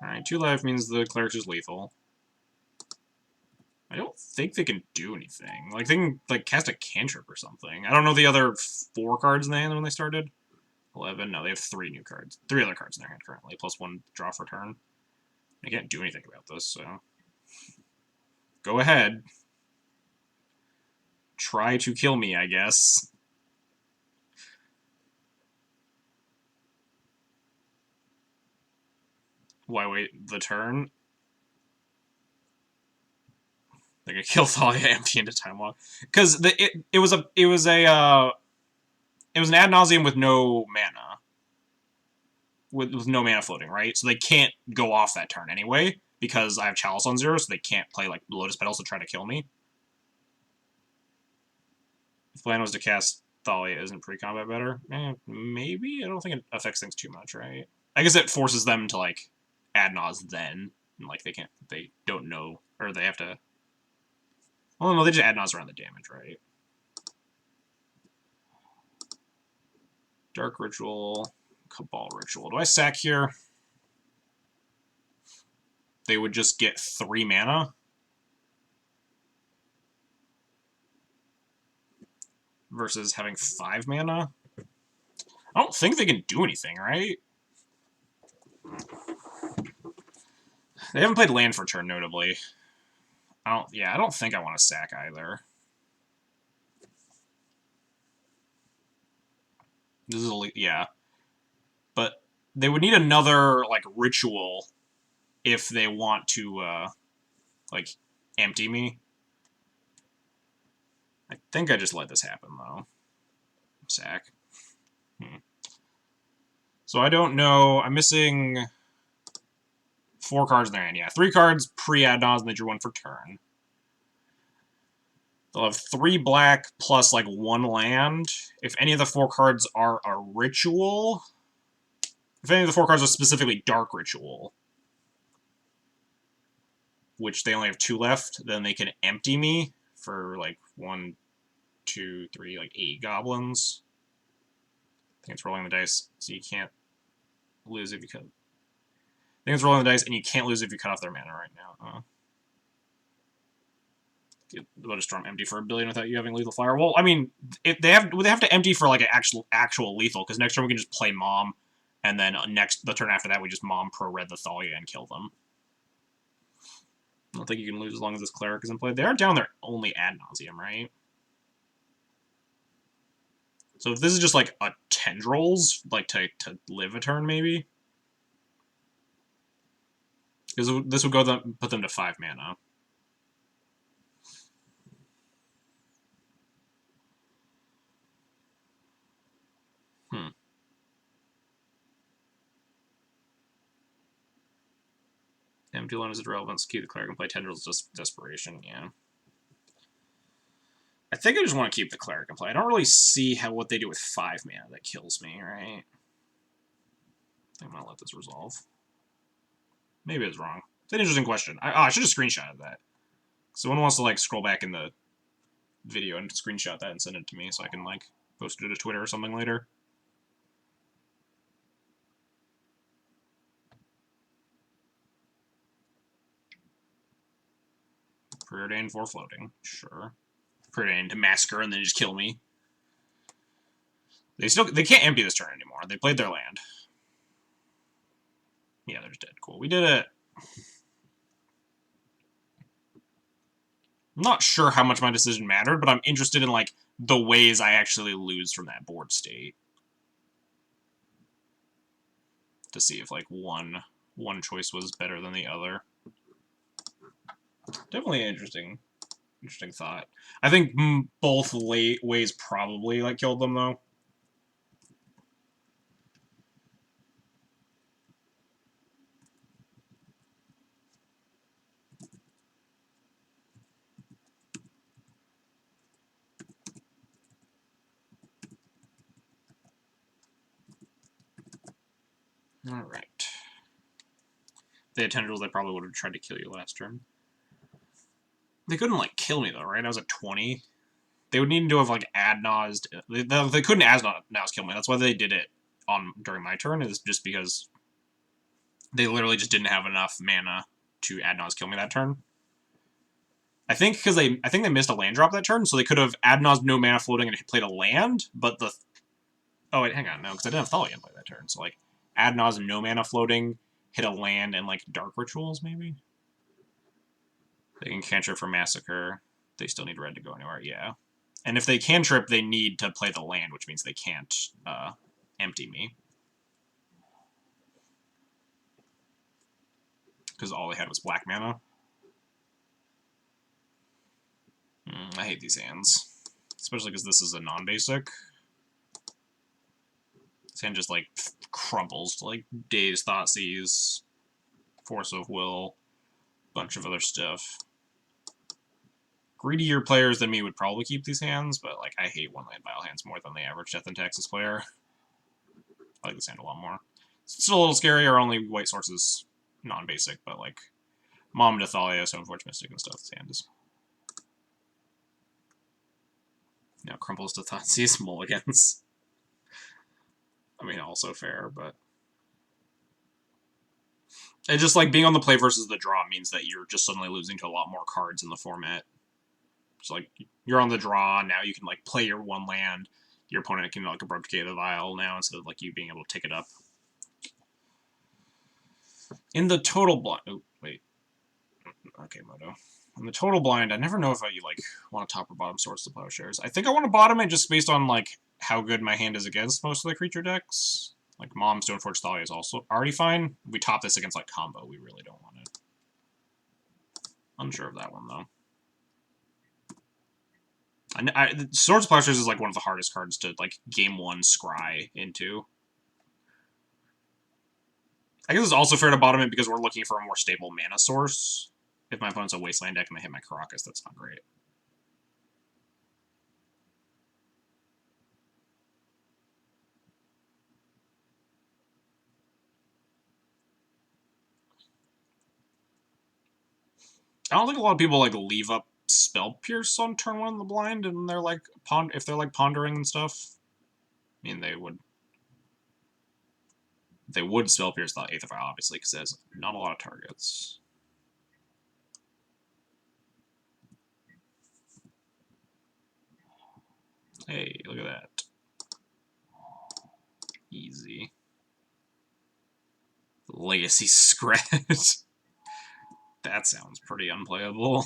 Alright, 2 life means the cleric is lethal. I don't think they can do anything. Like, they can, like, cast a cantrip or something. I don't know the other 4 cards in the hand when they started. 11? No, they have 3 new cards. 3 other cards in their hand currently, plus 1 draw for turn. They can't do anything about this, so... Go ahead. Try to kill me, I guess. Why wait the turn? They could kill Thalia, empty into Time Walk. Because it was an ad nauseum with no mana. With no mana floating, right? So they can't go off that turn anyway, because I have Chalice on 0, so they can't play, like, Lotus Petals to try to kill me. If the plan was to cast Thalia, isn't pre-combat better? Maybe? I don't think it affects things too much, right? I guess it forces them to, like, ad nause then. And, like, they don't know, or they have to... Well, no, they just ad nause around the damage, right? Dark Ritual, Cabal Ritual. Do I sack here? They would just get 3 mana. Versus having 5 mana. I don't think they can do anything, right? They haven't played land for turn, notably. I don't think I want to sack either. This is yeah. But they would need another, like, ritual if they want to, like, empty me. I think I just let this happen, though. Sack. So I don't know. I'm missing 4 cards in their hand. Yeah, 3 cards pre-ad nause, and they drew 1 for turn. They'll have 3 black plus, like, 1 land. If any of the 4 cards are a ritual... If any of the 4 cards are specifically Dark Ritual, which they only have 2 left, then they can empty me for, like, 1, 2, 3, like, 8 goblins. I think it's rolling the dice, so you can't lose if you cut... I think it's rolling the dice, and you can't lose if you cut off their mana right now. Let a storm empty for 1 billion without you having lethal fire. Well, I mean, they have to empty for, like, an actual lethal, because next turn we can just play Mom, and then the turn after that we just Mom pro-red the Thalia and kill them. I don't think you can lose as long as this cleric is in play. They are down their only ad nauseum, right? So if this is just, like, a tendrils, like, to live a turn, maybe? Because this would put them to 5 mana. Empty alone is irrelevant. Keep the cleric and play tendrils desperation, yeah. I think I just want to keep the cleric and play. I don't really see what they do with 5 mana that kills me, right? I think I'm gonna let this resolve. Maybe it's wrong. It's an interesting question. I should have screenshotted that. Someone wants to, like, scroll back in the video and screenshot that and send it to me so I can, like, post it to Twitter or something later. Preordained for floating. Sure. Preordained to massacre and then just kill me. They can't empty this turn anymore. They played their land. Yeah, they're just dead. Cool. We did it. I'm not sure how much my decision mattered, but I'm interested in, like, the ways I actually lose from that board state. To see if, like, one choice was better than the other. Definitely an interesting thought. I think both ways probably, like, killed them, though. Alright. If they had tendrils, they probably would have tried to kill you last turn. They couldn't, like, kill me, though, right? I was at 20. They would need to have, like, ad-naused... They couldn't ad-nause kill me. That's why they did it during my turn, is just because they literally just didn't have enough mana to ad-nause kill me that turn. I think they missed a land drop that turn, so they could have ad-naused no mana floating and played a land, but the... Oh, wait, hang on, no, because I didn't have Thalia in play that turn, so, like, ad-nause no mana floating, hit a land, and, like, Dark Rituals, maybe? They can cantrip for Massacre. They still need red to go anywhere, yeah. And if they cantrip, they need to play the land, which means they can't empty me. Because all they had was black mana. I hate these hands. Especially because this is a non-basic. This hand just, like, crumbles to, like, Daze, Thoughtseize, Force of Will, bunch of other stuff. Greedier players than me would probably keep these hands, but, like, I hate one-land Vile hands more than the average Death and Taxes player. I like this hand a lot more. It's still a little scary, our only white sources non-basic, but like Mom to Thalia, Stoneforge Mystic, and stuff. This hand is. You know, Crumples to Thoughtseize, mulligans. I mean, also fair, but. It's just like being on the play versus the draw means that you're just suddenly losing to a lot more cards in the format. It's like you're on the draw, now you can like play your one land. Your opponent can like Abrupt Decay the Vial now instead of like you being able to take it up. In the total blind. Oh, wait. Okay, Moto. In the total blind, I never know if I like want to top or bottom Swords to Plowshares. I think I want to bottom it just based on like how good my hand is against most of the creature decks. Like Mom, Stoneforge Thalia is also already fine. If we top this against like combo, we really don't want it. Unsure of that one though. Swords to Plowshares is like one of the hardest cards to like game one scry into. I guess it's also fair to bottom it because we're looking for a more stable mana source. If my opponent's a Wasteland deck and they hit my Caracas, that's not great. I don't think a lot of people like leave up Spell Pierce on turn 1 in the blind, and they're like if they're like pondering and stuff. I mean, they would. They would Spell Pierce the Aether Vial, obviously, because it has not a lot of targets. Hey, look at that. Easy. Legacy Scratch. That sounds pretty unplayable.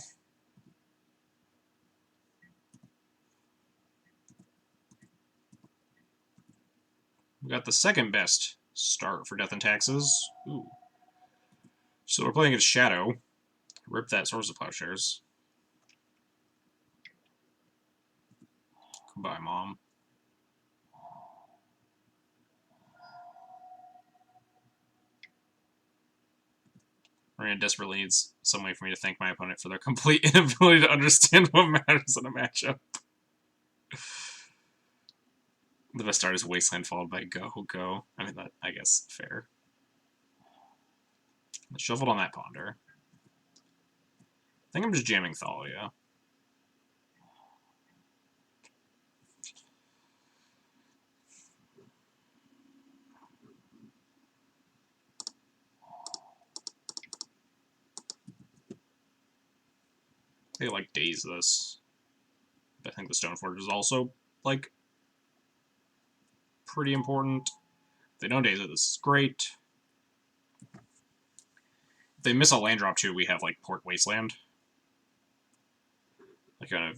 We got the second best start for Death and Taxes. Ooh. So we're playing against Shadow. Rip that Swords to Plowshares. Goodbye, Mom. Arena desperately needs some way for me to thank my opponent for their complete inability to understand what matters in a matchup. The best start is Wasteland followed by Go, Go. I mean, that, I guess, fair. I shuffled on that Ponder. I think I'm just jamming Thalia. They like daze this. But I think the Stoneforge is also like pretty important. If they don't daze it, this is great. If they miss a land drop too, we have like Port Wasteland. Like on a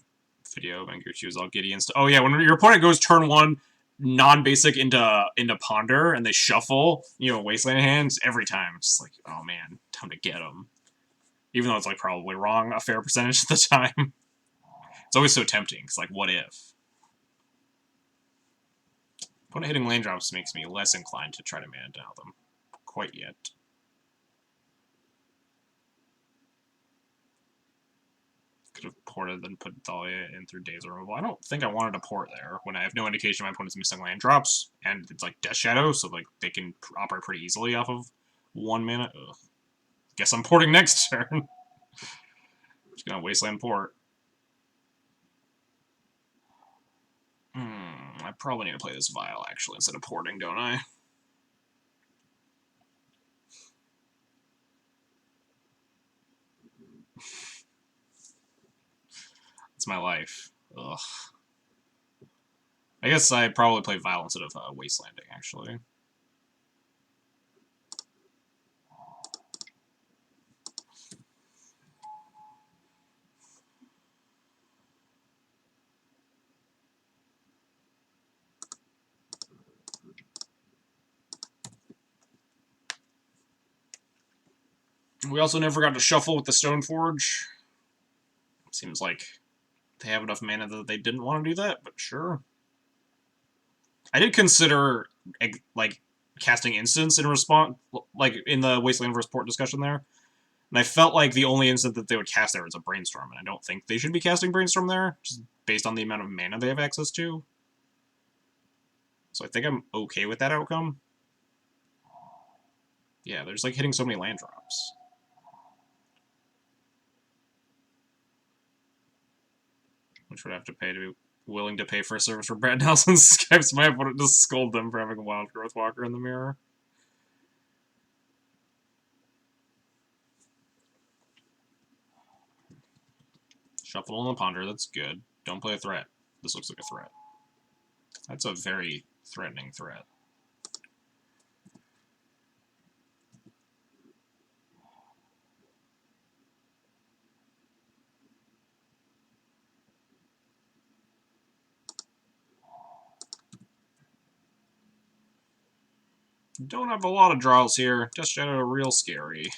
video, Manguchi was all giddy and stuff. Oh yeah, when your opponent goes turn 1 non-basic into Ponder and they shuffle, you know, Wasteland hands every time. It's just like, oh man, time to get them. Even though it's like probably wrong a fair percentage of the time. It's always so tempting. It's like, what if? Opponent hitting land drops makes me less inclined to try to mana down them. Quite yet. Could have ported then put Thalia in through Daze Removal. I don't think I wanted to port there when I have no indication my opponent's missing land drops, and it's like Death Shadow, so like they can operate pretty easily off of 1 mana. Ugh. Guess I'm porting next turn. Just gonna Wasteland port. I probably need to play this Vial, actually, instead of porting, don't I? It's my life. Ugh. I guess I probably play Vial instead of Wastelanding, actually. We also never got to shuffle with the Stoneforge. Seems like they have enough mana that they didn't want to do that, but sure. I did consider like casting Instance in response, like in the Wasteland vs. Port discussion there, and I felt like the only instant that they would cast there is a Brainstorm, and I don't think they should be casting Brainstorm there, just based on the amount of mana they have access to. So I think I'm okay with that outcome. Yeah, they're just like hitting so many land drops. Which would have to pay to be willing to pay for a service where Brad Nelson Skypes my opponent to scold them for having a Wild Growth Walker in the mirror. Shuffle on the Ponder, that's good. Don't play a threat. This looks like a threat. That's a very threatening threat. Don't have a lot of draws here. Death Shadow real scary.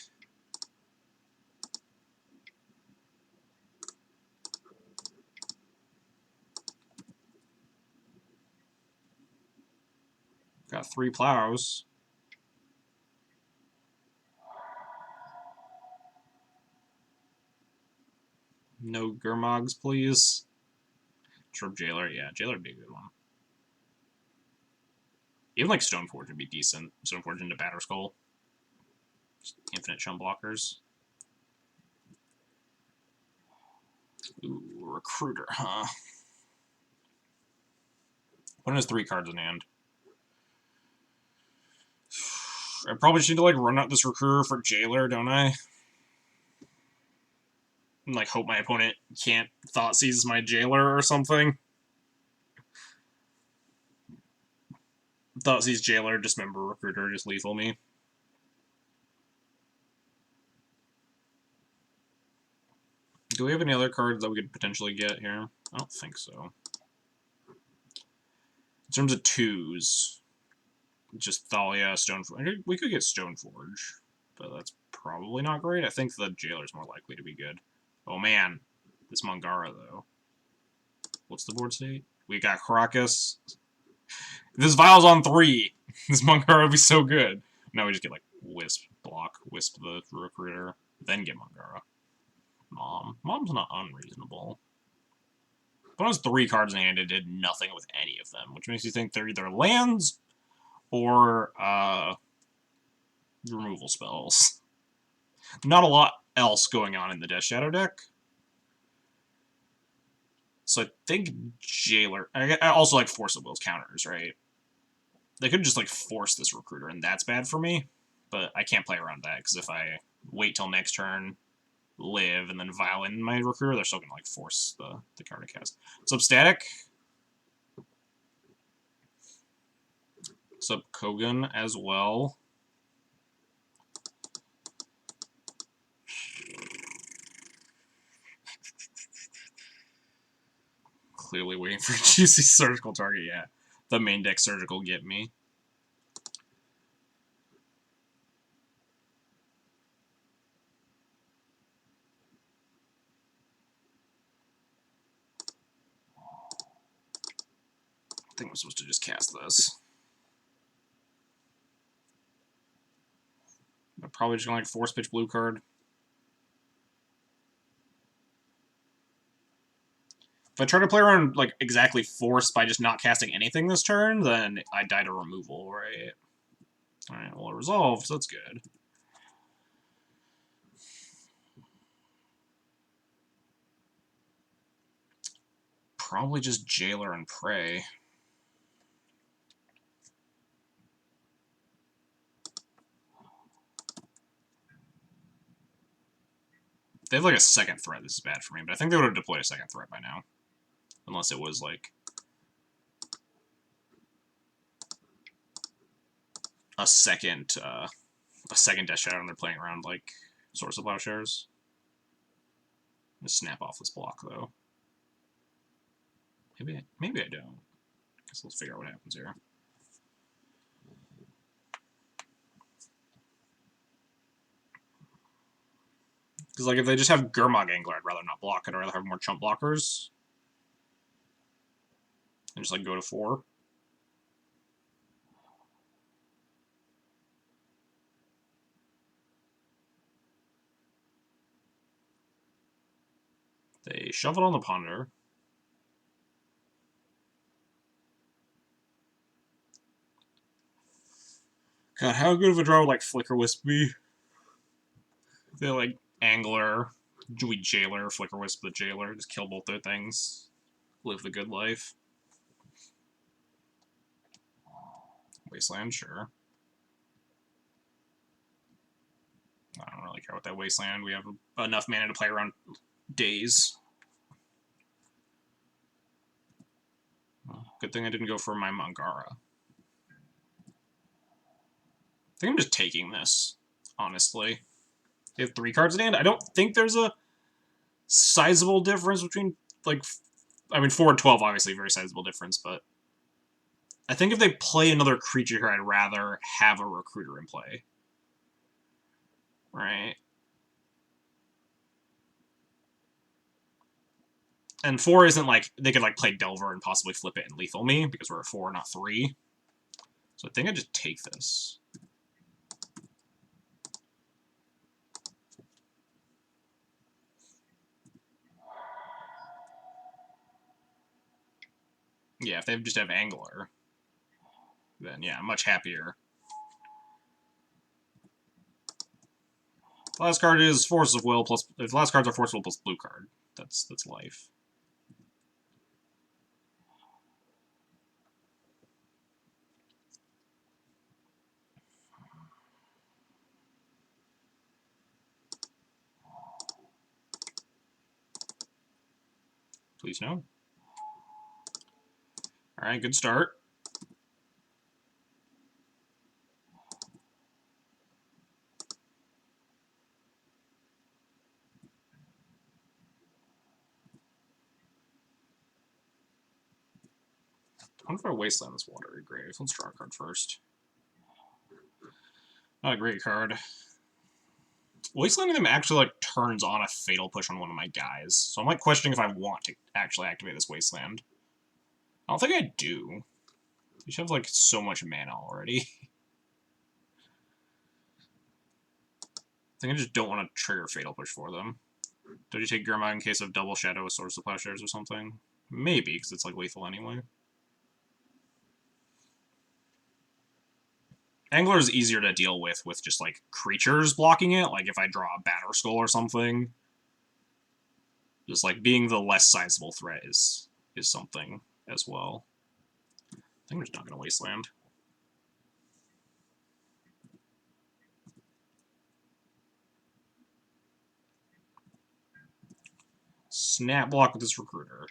Got 3 plows. No Gurmogs, please. Trip Jailer, yeah, Jailer would be a good one. Even like Stoneforge would be decent. Stoneforge into Batterskull. Just infinite chum blockers. Ooh, Recruiter, huh? One has 3 cards in hand. I probably just need to like run out this Recruiter for Jailer, don't I? And like hope my opponent can't Thought Seize my Jailer or something. Thought Seize Jailer, Dismember Recruiter, just lethal me. Do we have any other cards that we could potentially get here? I don't think so. In terms of 2s, just Thalia, Stoneforge. We could get Stoneforge, but that's probably not great. I think the Jailer's more likely to be good. Oh man, this Mangara though. What's the board state? We got Caracas. This Vial's on 3. This Mangara would be so good. No, we just get like Wisp, block, Wisp the Recruiter, then get Mangara. Mom's not unreasonable. But has 3 cards in hand and did nothing with any of them, which makes you think they're either lands or removal spells. Not a lot else going on in the Death Shadow deck. So I think Jailer... I also like Force of Will's counters, right? They could just like force this Recruiter, and that's bad for me. But I can't play around that, because if I wait till next turn, live, and then Vial in my Recruiter, they're still going to like force the card to cast. What's up, Static? What's up, Kogan, as well? Clearly waiting for a juicy surgical target, yeah. The main deck surgical get me. I think I'm supposed to just cast this. I'm probably just gonna like Force Pitch blue card. If I try to play around like exactly Force by just not casting anything this turn, then I die to removal, right? Alright, well it resolved, so that's good. Probably just Jailer and Prey. They have like a second threat. This is bad for me, but I think they would have deployed a second threat by now. Unless it was like a second Death Shadow and they're playing around like Source of Plowshares. Just snap off this block though. Maybe I don't. Guess let's figure out what happens here. Because like if they just have Gurmag Angler, I'd rather not block it. I'd rather have more chump blockers. And just like go to 4. They shove it on the Ponder. God, how good of a draw would like Flicker Wisp be? They're like Angler, we Jailer, Flicker Wisp the Jailer, just kill both their things. Live the good life. Wasteland, sure. I don't really care about that Wasteland. We have enough mana to play around days. Good thing I didn't go for my Mangara. I think I'm just taking this, honestly. They have 3 cards in hand. I don't think there's a sizable difference between, like, I mean, 4 and 12, obviously, very sizable difference, but I think if they play another creature here, I'd rather have a Recruiter in play. Right? And 4 isn't like, they could, like, play Delver and possibly flip it and lethal me, because we're at 4, not 3. So I think I just take this. Yeah, if they just have Angler, then yeah, much happier. The last card is Force of Will plus. If the last cards are Force of Will plus blue card, that's life. Please no. All right, good start. I wonder if I wasteland this Watery Grave. Let's draw a card first. Not a great card. Wastelanding them actually like turns on a Fatal Push on one of my guys, so I'm like questioning if I want to actually activate this Wasteland. I don't think I do. You should have like so much mana already. I think I just don't want to trigger Fatal Push for them. Did you take Gurmag in case of double Shadow with Swords of Plowshares or something? Maybe, because it's like lethal anyway. Angler is easier to deal with just like creatures blocking it. Like if I draw a Batter Skull or something, just like being the less sizable threat is something as well. I think we're just not gonna Wasteland. Snap block with this Recruiter.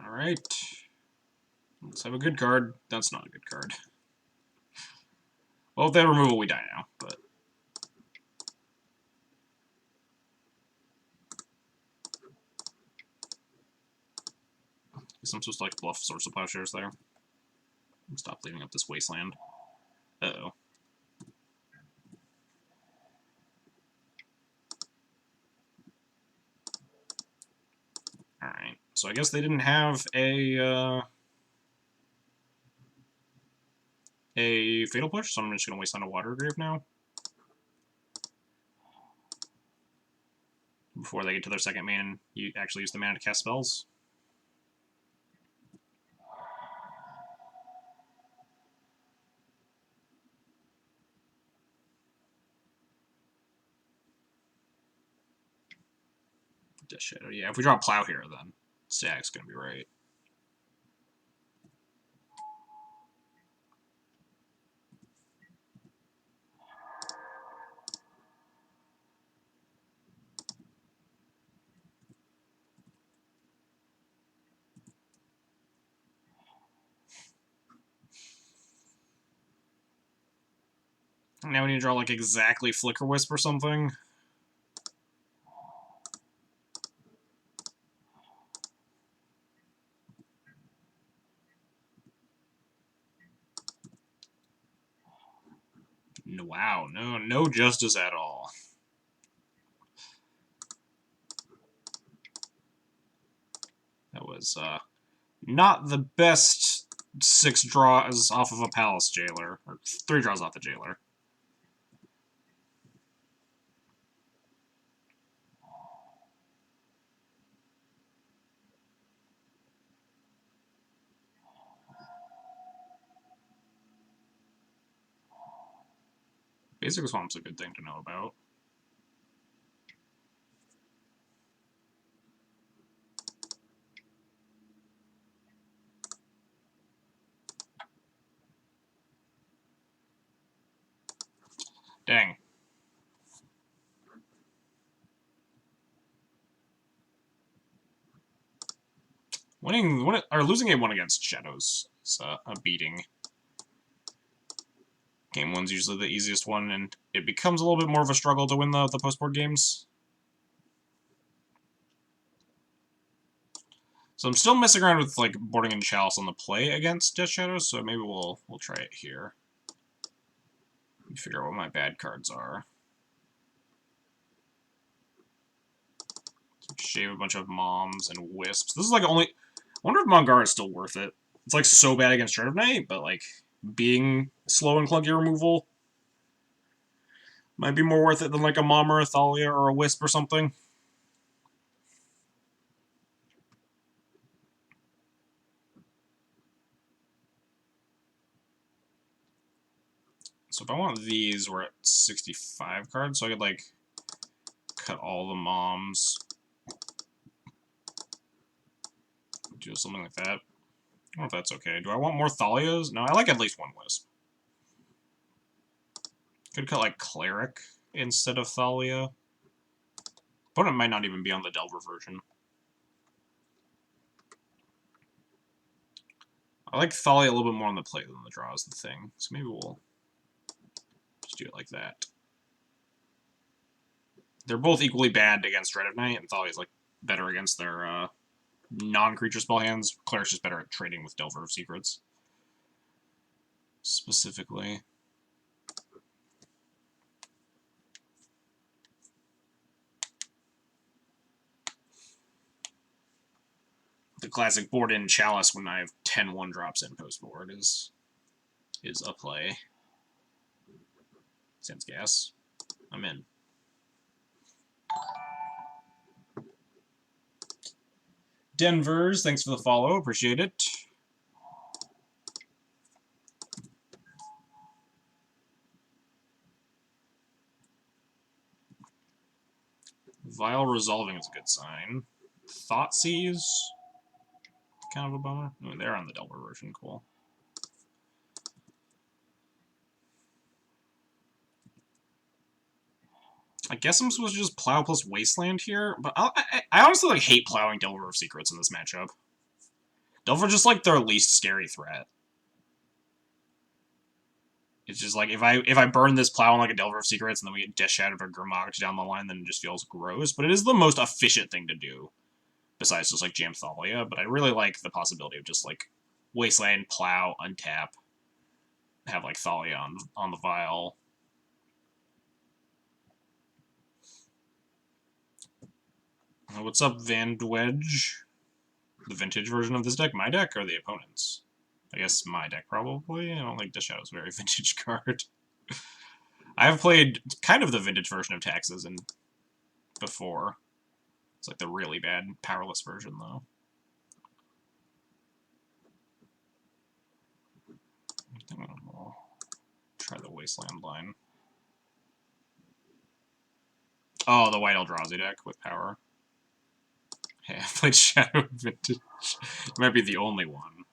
Alright. Let's have a good card. That's not a good card. Well, if they have removal, we die now, but... I guess I'm supposed to, like, bluff Swords of Plowshares there. Stop leaving up this Wasteland. Uh-oh. Alright, so I guess they didn't have a Fatal Push, so I'm just going to Wasteland a Water Grave now. Before they get to their second main, you actually use the mana to cast spells. Death Shadow, yeah. If we draw a Plow here, then Stag's going to be right. Now we need to draw, like, exactly Flicker Wisp or something. Wow, no justice at all. That was, not the best 6 draws off of a Palace Jailer. Or 3 draws off the Jailer. Basic Swamp's a good thing to know about. Dang. Losing game 1 against Shadows is a beating. Game 1's usually the easiest one, and it becomes a little bit more of a struggle to win the post-board games. So I'm still messing around with, like, boarding and Chalice on the play against Death Shadows, so maybe we'll try it here. Let me figure out what my bad cards are. Shave a bunch of Moms and Wisps. This is, like, only... I wonder if Mongar is still worth it. It's, like, so bad against Dread of Night, but, like, being slow and clunky removal might be more worth it than, like, a Mom or a Thalia or a Wisp or something. So if I want these, we're at 65 cards, so I could, like, cut all the Moms. Do something like that. I don't know if that's okay. Do I want more Thalias? No, I like at least 1 Wisp. Could cut, like, Cleric instead of Thalia. Opponent might not even be on the Delver version. I like Thalia a little bit more on the play than the draw is the thing. So maybe we'll just do it like that. They're both equally bad against Dread of Night, and Thalia's, like, better against their non-creature spell hands. Cleric's just better at trading with Delver of Secrets. Specifically. The classic board in Chalice when I have 10 1-drops in post board is a play. Sans gas. I'm in. Denver's, thanks for the follow. Appreciate it. Vile resolving is a good sign. Thoughtseize, kind of a bummer. I mean, they're on the Delver version, cool. I guess I'm supposed to just plow plus Wasteland here, but I honestly like hate plowing Delver of Secrets in this matchup. Delver just like their least scary threat. It's just like if I burn this plow on like a Delver of Secrets and then we get Death Shadowed or Grimmocked down the line, then it just feels gross. But it is the most efficient thing to do, besides just like Jam Thalia. But I really like the possibility of just like Wasteland, plow, untap, have like Thalia on the Vile. What's up, Van Dwedge? The vintage version of this deck? My deck or the opponent's? I guess my deck, probably. I don't think Death Shadow's a very vintage card. I have played kind of the vintage version of Taxes and before. It's like the really bad, powerless version, though. I think I'll try the Wasteland line. Oh, the White Eldrazi deck with power. Hey, I played Shadow Vintage. It might be the only one.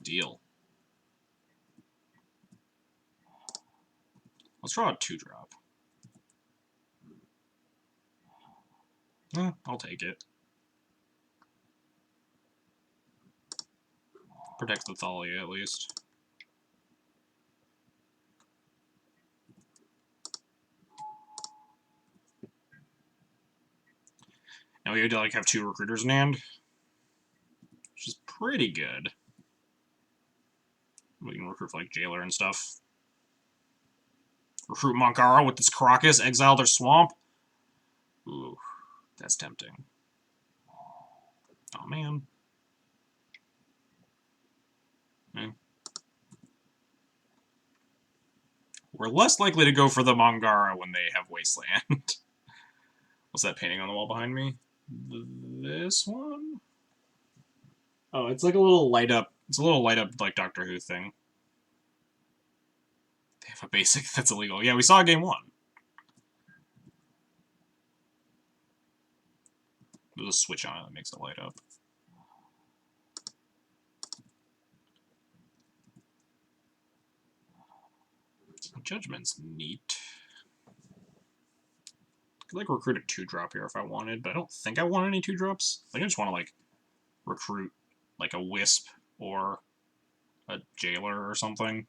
Deal. Let's draw a 2-drop. I'll take it. Protects the Thalia, at least. Now we have to, like, have 2 recruiters in hand. Which is pretty good. We can recruit for, like, Jailer and stuff. Recruit Monkara with this Crocus, exile their Swamp. Ooh, that's tempting. Oh, man. We're less likely to go for the Mangara when they have Wasteland. What's that painting on the wall behind me? This one? Oh, it's like a little light up. It's a little light up, like, Doctor Who thing. They have a basic that's illegal. Yeah, we saw game 1. There's a switch on it that makes it light up. Judgment's neat. Could, like, recruit a 2-drop here if I wanted, but I don't think I want any 2-drops. I think I just want to, like, recruit, like, a Wisp or a Jailer or something.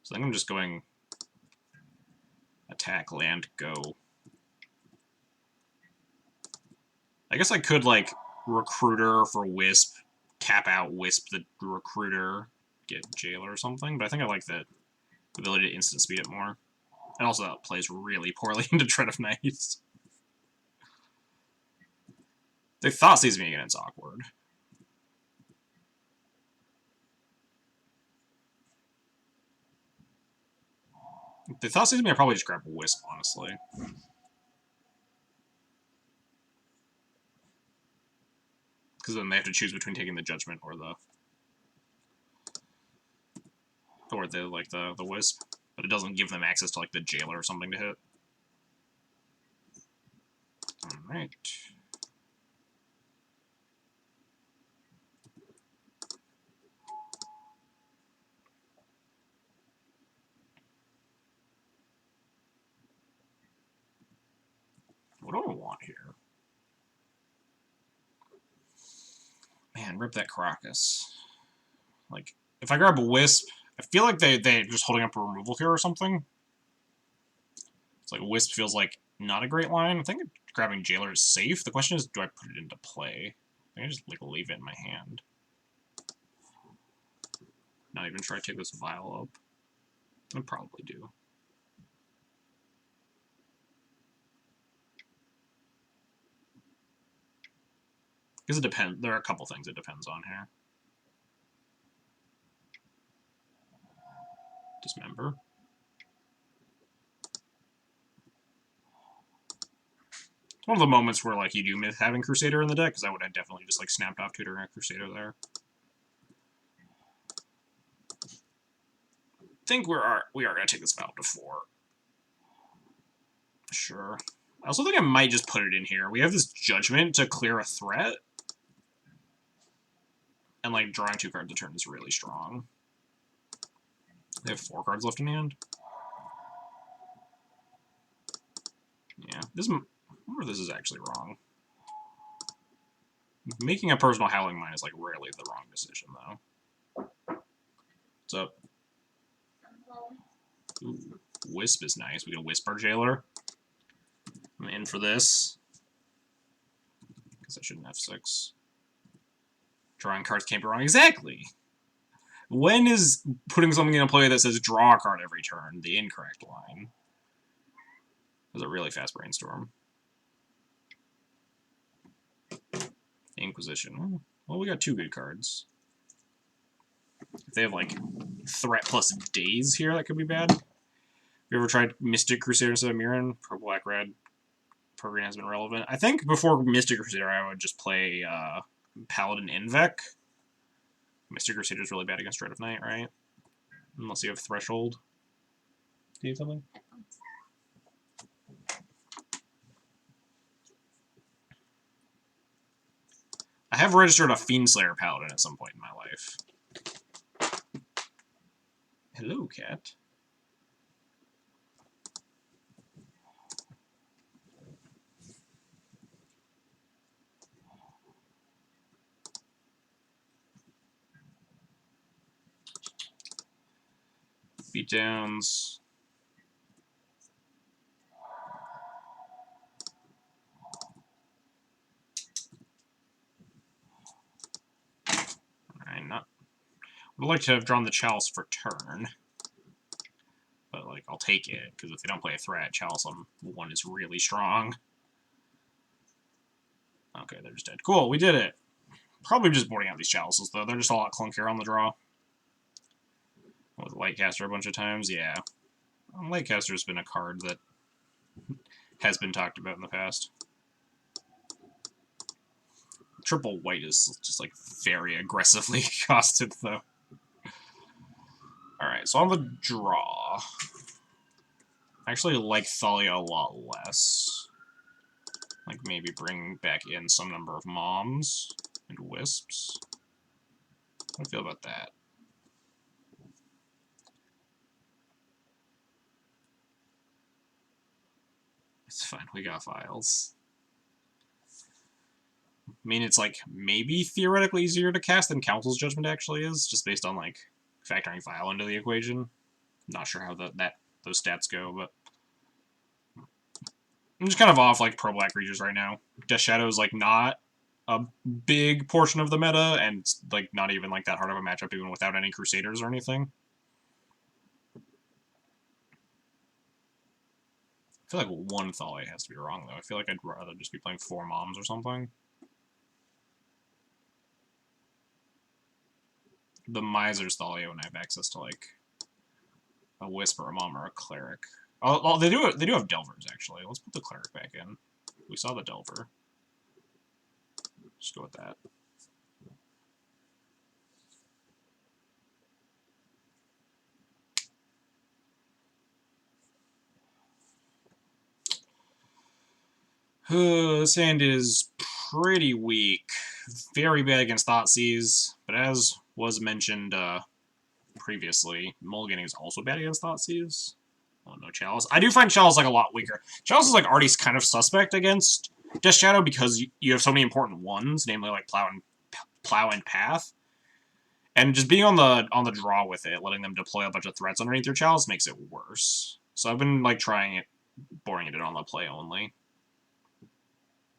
So I think I'm just going attack, land, go. I guess I could, like, recruiter for Wisp, tap out Wisp the recruiter, get Jailer or something, but I think I like the ability to instant speed it more. And also that plays really poorly into Tread of Night. They thought sees me again, it's awkward. If they thought sees me, I'd probably just grab a Wisp, honestly. Because then they have to choose between taking the Judgment or the Wisp. But it doesn't give them access to, like, the Jailer or something to hit. Alright. What do I want here? Man, rip that Crocus. Like, if I grab a Wisp, I feel like they're just holding up a removal here or something. It's like Wisp feels like not a great line. I think grabbing Jailer is safe. The question is, do I put it into play? I think I just, like, leave it in my hand. Not even try to take this Vial up. I probably do. Because it depends. There are a couple things it depends on here. Dismember. It's one of the moments where, like, you do miss having Crusader in the deck, because I would have definitely just, like, snapped off Tutor and Crusader there. I think we are going to take this Vial to 4. Sure. I also think I might just put it in here. We have this Judgment to clear a threat. And, like, drawing 2 cards a turn is really strong. They have 4 cards left in hand. Yeah, I wonder if this is actually wrong. Making a personal Howling Mine is, like, rarely the wrong decision, though. What's up? Ooh, Wisp is nice. We get a Wisp our Jailer. I'm in for this. Guess I shouldn't F6. Drawing cards can't be wrong. Exactly! When is putting something in play that says draw a card every turn the incorrect line? It was a really fast brainstorm. Inquisition. Well, we got 2 good cards. If they have, like, threat plus daze here, that could be bad. Have you ever tried Mystic Crusader instead of Mirren? Pro Black Red. Pro Green has been relevant. I think before Mystic Crusader, I would just play Paladin Invec. Mystic Crusader is really bad against Dread of Night, right? Unless you have Threshold. Do you have something? I have registered a Fiendslayer Paladin at some point in my life. Hello, cat. Beatdowns. Alright, not... Would like to have drawn the Chalice for turn. But, like, I'll take it, because if they don't play a threat, Chalice on 1 is really strong. Okay, they're just dead. Cool, we did it. Probably just boarding out these Chalices, though. They're just a lot clunkier on the draw. With Lightcaster a bunch of times, yeah. Lightcaster's been a card that has been talked about in the past. Triple white is just, like, very aggressively costed, though. Alright, so on the draw... I actually like Thalia a lot less. Like, maybe bring back in some number of Moms and Wisps. How do you feel about that? It's fine, we got files. I mean, it's, like, maybe theoretically easier to cast than Council's Judgment actually is, just based on, like, factoring file into the equation. Not sure how those stats go, but... I'm just kind of off, like, pro-black creatures right now. Death Shadow is, like, not a big portion of the meta, and, like, not even, like, that hard of a matchup even without any Crusaders or anything. I feel like one Thalia has to be wrong, though. I feel like I'd rather just be playing 4 Moms or something. The Miser's Thalia when I have access to, like, a Wisp or a Mom or a Cleric. Oh, they do have Delvers, actually. Let's put the Cleric back in. We saw the Delver. Just go with that. This hand is pretty weak. Very bad against Thoughtseize, but as was mentioned previously, mulliganing is also bad against Thoughtseize. Oh, no Chalice. I do find Chalice, like, a lot weaker. Chalice is, like, already kind of suspect against Death Shadow because you have so many important ones, namely, like, Plow and Path. And just being on the draw with it, letting them deploy a bunch of threats underneath your Chalice makes it worse. So I've been, like, trying it, boarding it in on the play only.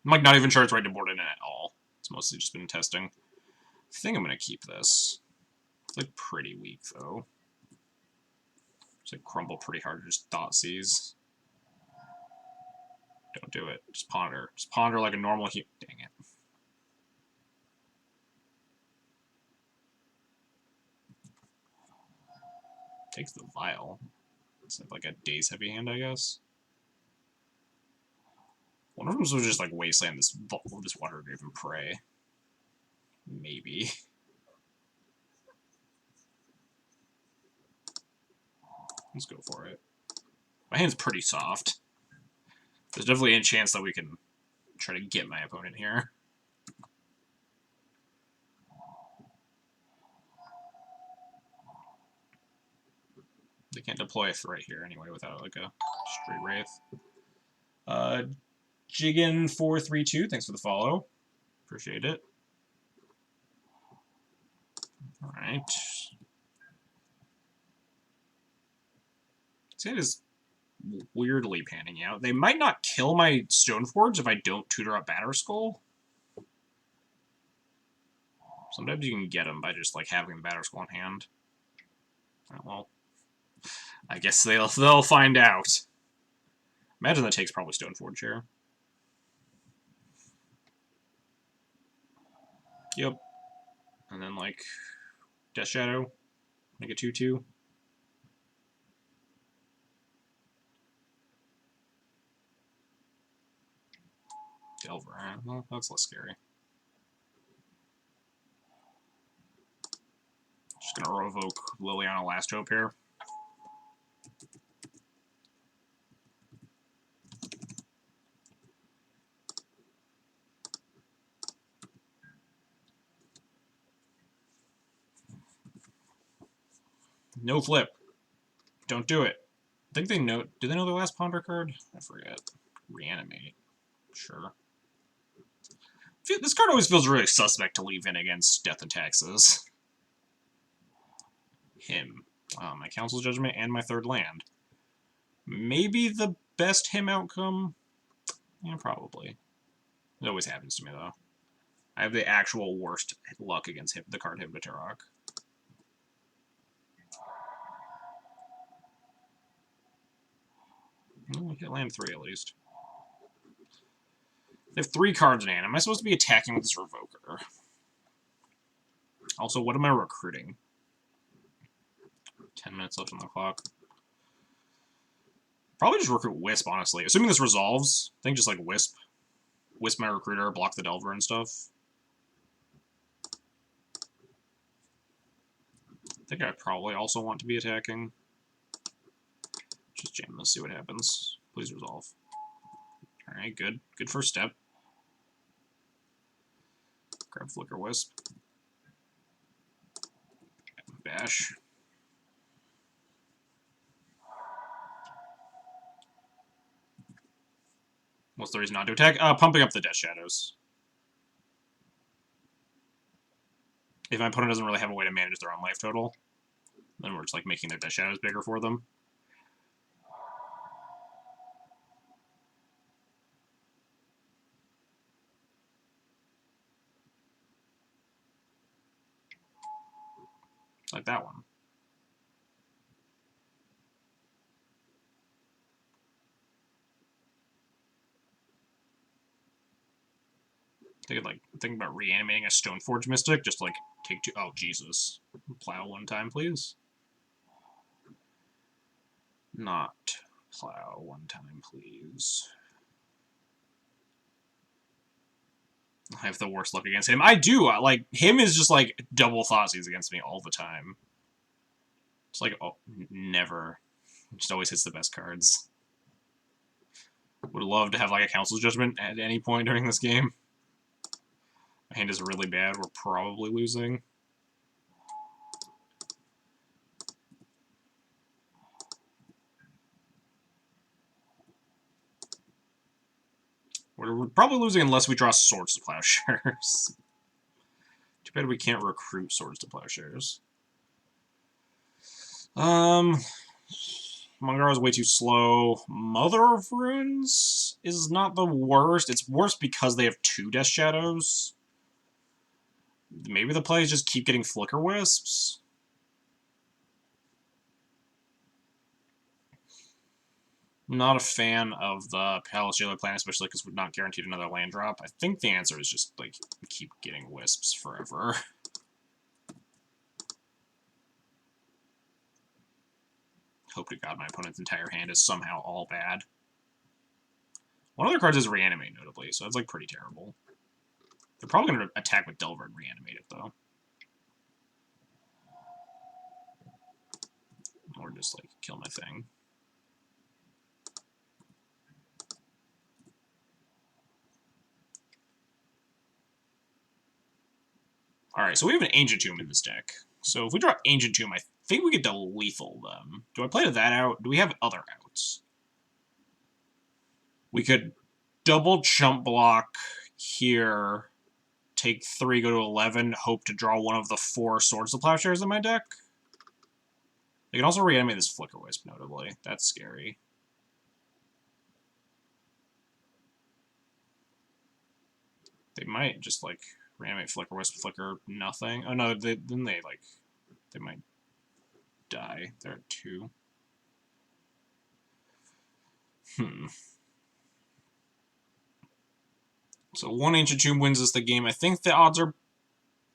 I'm, like, not even sure it's right to board it in at all. It's mostly just been testing. I think I'm gonna keep this. It's, like, pretty weak, though. It's, like, crumble pretty hard to just Thoughtseize. Don't do it. Just ponder. Just ponder like a normal human. Dang it. Takes the vial. It's like a Daze heavy hand, I guess. One of them was just like wasteland this Watergrave and pray. Maybe. Let's go for it. My hand's pretty soft. There's definitely a chance that we can try to get my opponent here. They can't deploy a threat here anyway without like a straight Wraith. Jiggin432, thanks for the follow. Appreciate it. Alright. This hand is weirdly panning out. They might not kill my Stoneforge if I don't tutor up Batterskull. Sometimes you can get them by just like having the Batterskull in hand. Oh, well, I guess they'll find out. Imagine that takes probably Stoneforge here. Yep. And then like Death Shadow, make a 2/2. Delver, huh? Well, that's less scary. Just gonna revoke Liliana Last Hope here. No flip. Don't do it. I think they know. Do they know their last Ponder card? I forget. Reanimate. Sure. This card always feels really suspect to leave in against Death and Taxes. Him. My Council's Judgment and my third land. Maybe the best him outcome? Yeah, probably. It always happens to me, though. I have the actual worst luck against the card Hypnoterok. We get land 3 at least. They have 3 cards in hand. Am I supposed to be attacking with this Revoker? Also, what am I recruiting? 10 minutes left on the clock. Probably just recruit Wisp, honestly. Assuming this resolves, I think just like Wisp. Wisp my recruiter, block the Delver and stuff. I think I probably also want to be attacking. Just jam this, see what happens. Please resolve. Alright, good. Good first step. Grab Flicker Wisp. Bash. What's the reason not to attack? Pumping up the Death Shadows. If my opponent doesn't really have a way to manage their own life total, then we're just like making their Death Shadows bigger for them. Like that one. Think about reanimating a Stoneforge Mystic, just like take 2. Oh Jesus! Plow 1 time, please. Not plow 1 time, please. I have the worst luck against him. I do. Like him is just like double Thoughtseize against me all the time. It's like oh, never. Just always hits the best cards. Would love to have like a Council's Judgment at any point during this game. My hand is really bad. We're probably losing. We're probably losing unless we draw Swords to Plowshares. Too bad we can't recruit Swords to Plowshares. Mangara is way too slow. Mother of Runes is not the worst. It's worse because they have 2 Death Shadows. Maybe the plays just keep getting Flicker Wisps. Not a fan of the Palace Jailer plan, especially because we're not guaranteed another land drop. I think the answer is just, like, keep getting Wisps forever. Hope to God my opponent's entire hand is somehow all bad. One of their cards is Reanimate, notably, so that's, like, pretty terrible. They're probably going to attack with Delver and reanimate it, though. Or just, like, kill my thing. Alright, so we have an Ancient Tomb in this deck. So if we draw Ancient Tomb, I think we get to lethal them. Do I play that out? Do we have other outs? We could double chump block here, take 3, go to 11, hope to draw one of the 4 Swords to Plowshares in my deck. They can also reanimate this Flicker Wisp, notably. That's scary. They might just, like, reanimate Flicker Wisp, Flicker nothing. Oh, no, then they, like, they might die. They're at 2. So 1 Ancient Tomb wins us the game. I think the odds are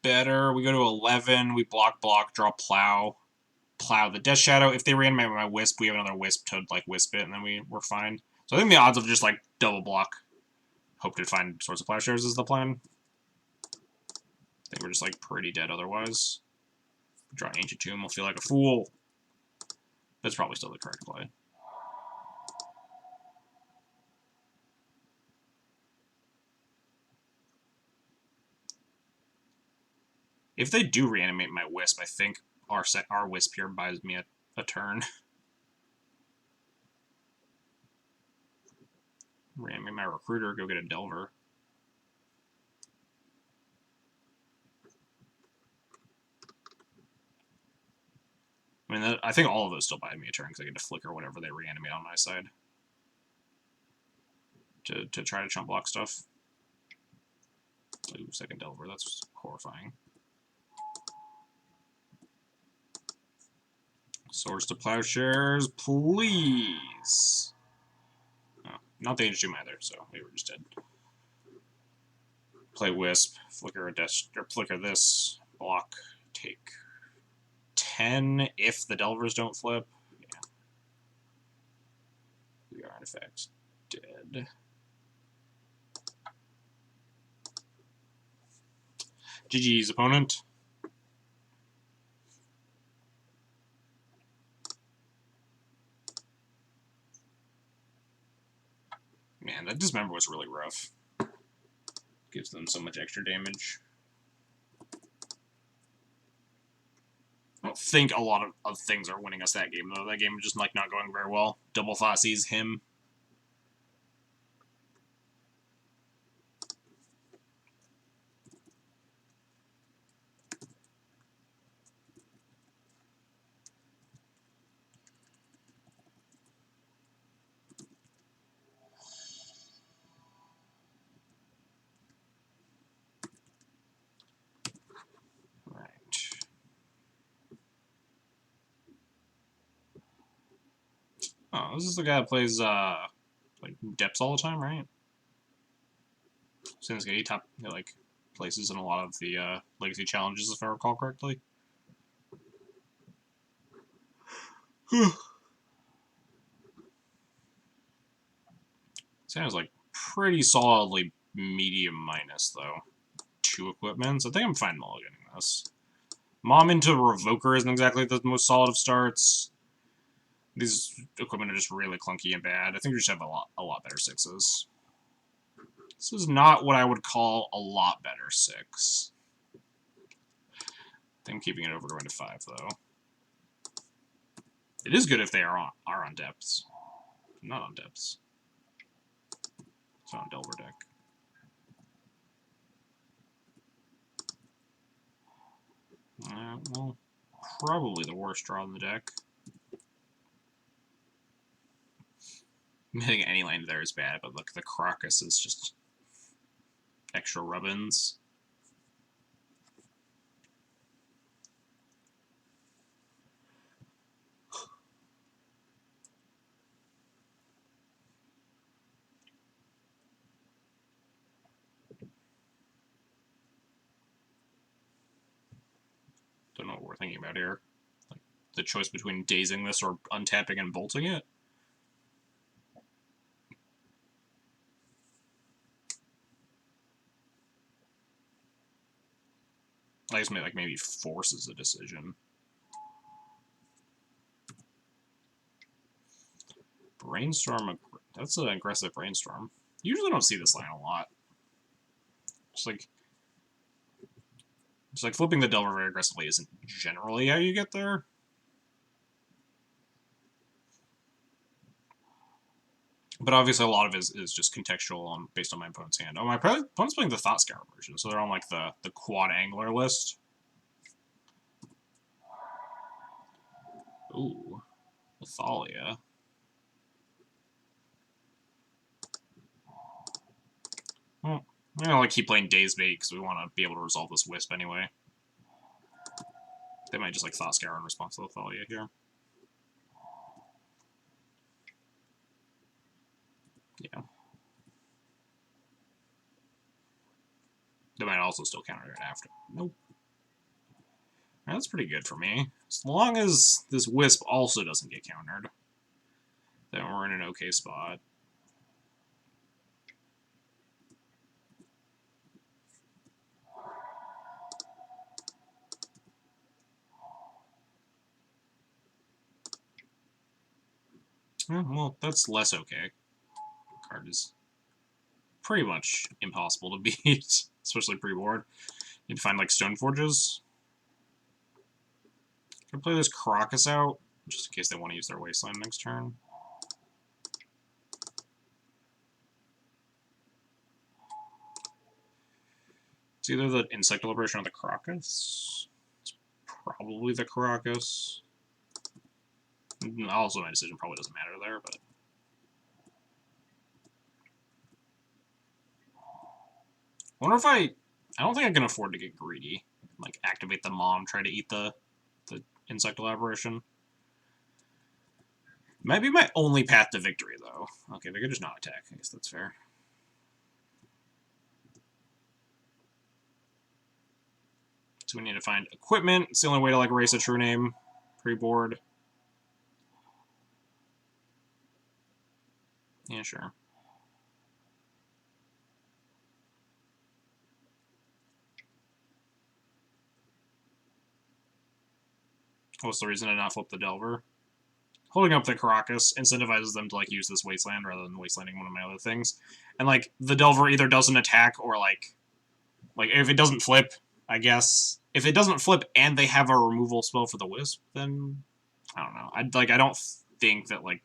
better. We go to 11, we block, draw Plow. Plow the Death Shadow. If they reanimate my Wisp, we have another Wisp to, like, Wisp it, and then we're fine. So I think the odds of just, like, double block, hope to find Swords of Plowshares is the plan. I think we're just, like, pretty dead otherwise. Draw Ancient Tomb, we'll feel like a fool. That's probably still the correct play. If they do reanimate my Wisp, I think our Wisp here buys me a turn. Reanimate my Recruiter, go get a Delver. I mean, I think all of those still buy me a turn because I get to flicker whatever they reanimate on my side to try to chump block stuff. Ooh, second Delver, that's horrifying. Swords to Plowshares, please! Oh, not the Ancient Doom either, so we were just dead. Play Wisp, flicker a or flicker this, block, take 10 if the Delvers don't flip. Yeah. We are in effect dead. GG's opponent. Man, that Dismember was really rough. Gives them so much extra damage. I don't think a lot of things are winning us that game, though. That game is just like not going very well. Double Thoughtseize him. Oh, this is the guy that plays, like, Depths all the time, right? Since he top, like, places in a lot of the, Legacy challenges, if I recall correctly. Sounds like pretty solidly medium minus, though. 2 equipments. I think I'm fine mulliganing this. Mom into Revoker isn't exactly the most solid of starts. These equipment are just really clunky and bad. I think we just have a lot better 6s. This is not what I would call a lot better 6. I think I'm keeping it over to 5, though. It is good if they are on depths. Not on depths. It's on Delver deck. Well, probably the worst draw in the deck. Hitting any land there is bad, but look, the Crocus is just extra rubbins. Don't know what we're thinking about here. Like, the choice between dazing this or untapping and bolting it. I guess maybe forces a decision. Brainstorm. That's an aggressive Brainstorm. Usually don't see this line a lot. Just like flipping the Delver very aggressively isn't generally how you get there. But obviously a lot of it is just contextual based on my opponent's hand. Oh, my opponent's playing the Thought Scour version, so they're on like the quad angler list. Ooh, Athalia. Well, I'm gonna keep playing Daze Bait because we want to be able to resolve this Wisp anyway. They might just Thought Scour in response to Athalia here. Yeah. They might also still counter it after. Nope. That's pretty good for me. As long as this Wisp also doesn't get countered, then we're in an okay spot. Well, that's less okay. Card is pretty much impossible to beat, especially pre-board. Need to find Stone Forges. Can I play this Crocus out, just in case they want to use their Wasteland next turn? It's either the Insect Deliberation or the Crocus. It's probably the Crocus. Also, my decision probably doesn't matter there, but... I wonder if I don't think I can afford to get greedy. Like, activate the mom, try to eat the insect elaboration. Might be my only path to victory, though. Okay, they could just not attack. I guess that's fair. So we need to find equipment. It's the only way to, like, erase a true name pre-board. Yeah, sure. What's the reason to not flip the Delver? Holding up the Caracas incentivizes them to, like, use this Wasteland rather than wastelanding one of my other things. And, like, the Delver either doesn't attack or, like, if it doesn't flip, I guess. If it doesn't flip and they have a removal spell for the Wisp, then I don't know. I don't think that, like,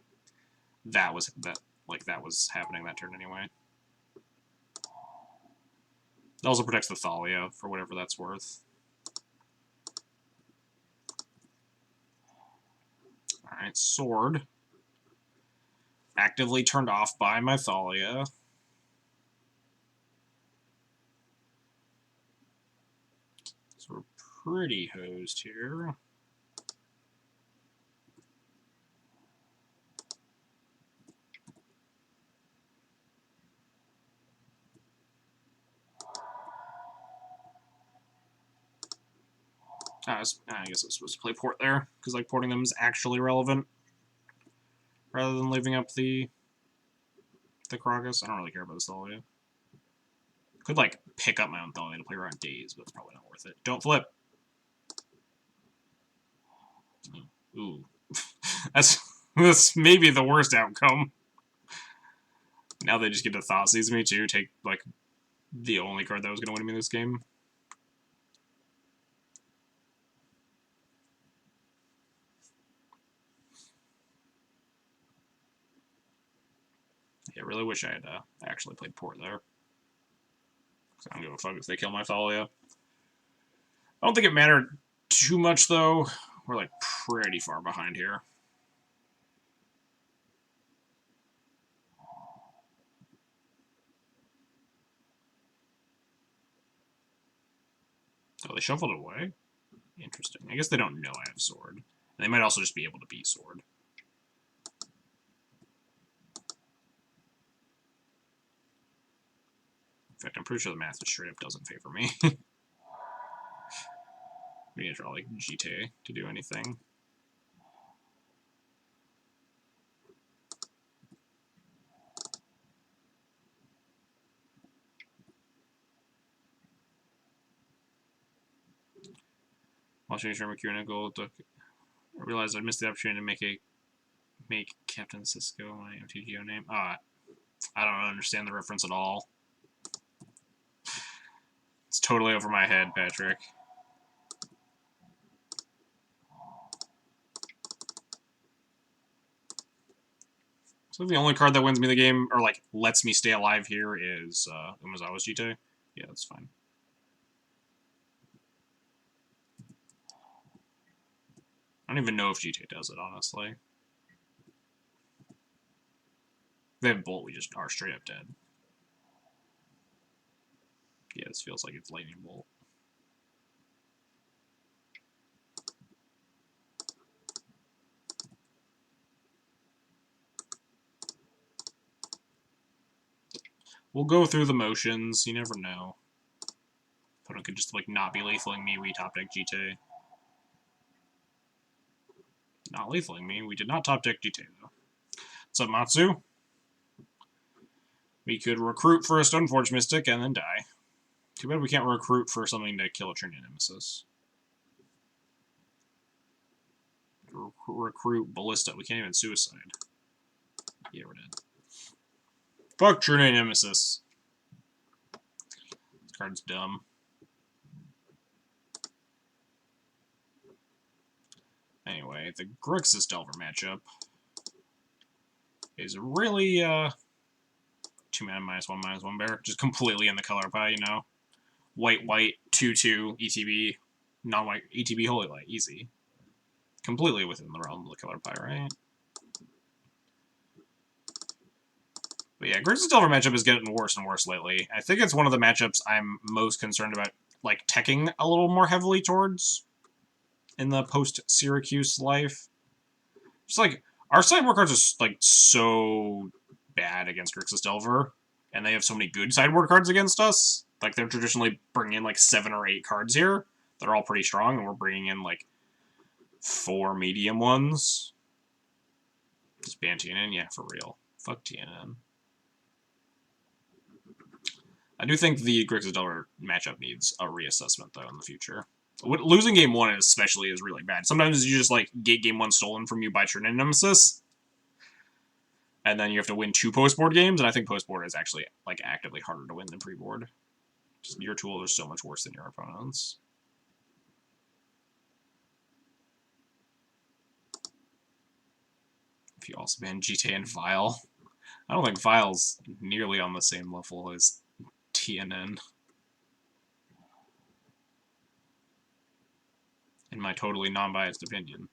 that was happening that turn anyway. It also protects the Thalia for whatever that's worth. Alright, Sword. Actively turned off by my Thalia. So we're pretty hosed here. I guess I was supposed to play Port there, because, like, porting them is actually relevant, rather than leaving up the Kragus. I don't really care about this Thalia. Could, like, pick up my own Thalia to play around Days, but it's probably not worth it. Don't flip! Ooh. That's maybe the worst outcome. Now they just get to Thoughtseize me, too. Take, like, the only card that was going to win me this game. Yeah, I really wish I had actually played Port there. Because I don't give a fuck if they kill my Thalia. I don't think it mattered too much, though. We're, like, pretty far behind here. Oh, they shuffled it away? Interesting. I guess they don't know I have Sword. They might also just be able to beat Sword. In fact, I'm pretty sure the math just straight up doesn't favor me. We need to draw, like, GT to do anything. Watching Sherman Kieran go, I realized I missed the opportunity to make Captain Cisco my MTGO name. I don't understand the reference at all. It's totally over my head, Patrick. So the only card that wins me the game, or, like, lets me stay alive here is Umezawa's GT. Yeah, that's fine. I don't even know if GT does it, honestly. If they have Bolt, we just are straight up dead. Yeah, this feels like it's Lightning Bolt. We'll go through the motions, you never know. Opponent could just, like, not be lethaling me, we top deck GT. Not lethaling me, we did not top deck GT, though. What's up, Matsu? We could recruit for a Stoneforge Mystic and then die. Too bad we can't recruit for something to kill a Trinity Nemesis. Recruit Ballista. We can't even suicide. Yeah, we're dead. Fuck Trinity Nemesis. This card's dumb. Anyway, the Grixis Delver matchup is really, 2-mana -1/-1 bear. Just completely in the color pie, you know? White, 2/2, ETB, non-white, ETB Holy Light, easy. completely within the realm of the Killer Pyrite. But yeah, Grixis Delver matchup is getting worse and worse lately. I think it's one of the matchups I'm most concerned about, like, teching a little more heavily towards in the post-Syracuse life. Just, like, our sideboard cards are, like, so bad against Grixis Delver, and they have so many good sideboard cards against us. Like, they're traditionally bringing in, like, 7 or 8 cards here. They're all pretty strong, and we're bringing in, like, 4 medium ones. Just ban TNN? Yeah, for real. Fuck TNN. I do think the Grixis Delver matchup needs a reassessment, though, in the future. Losing game 1 especially is really bad. Sometimes you just, like, get game 1 stolen from you by turn in Nemesis, and then you have to win 2 post-board games, and I think post-board is actually, like, actively harder to win than pre-board. Your tools are so much worse than your opponents. If you also ban GTA and Vile. I don't think Vile's nearly on the same level as TNN. In my totally non-biased opinion.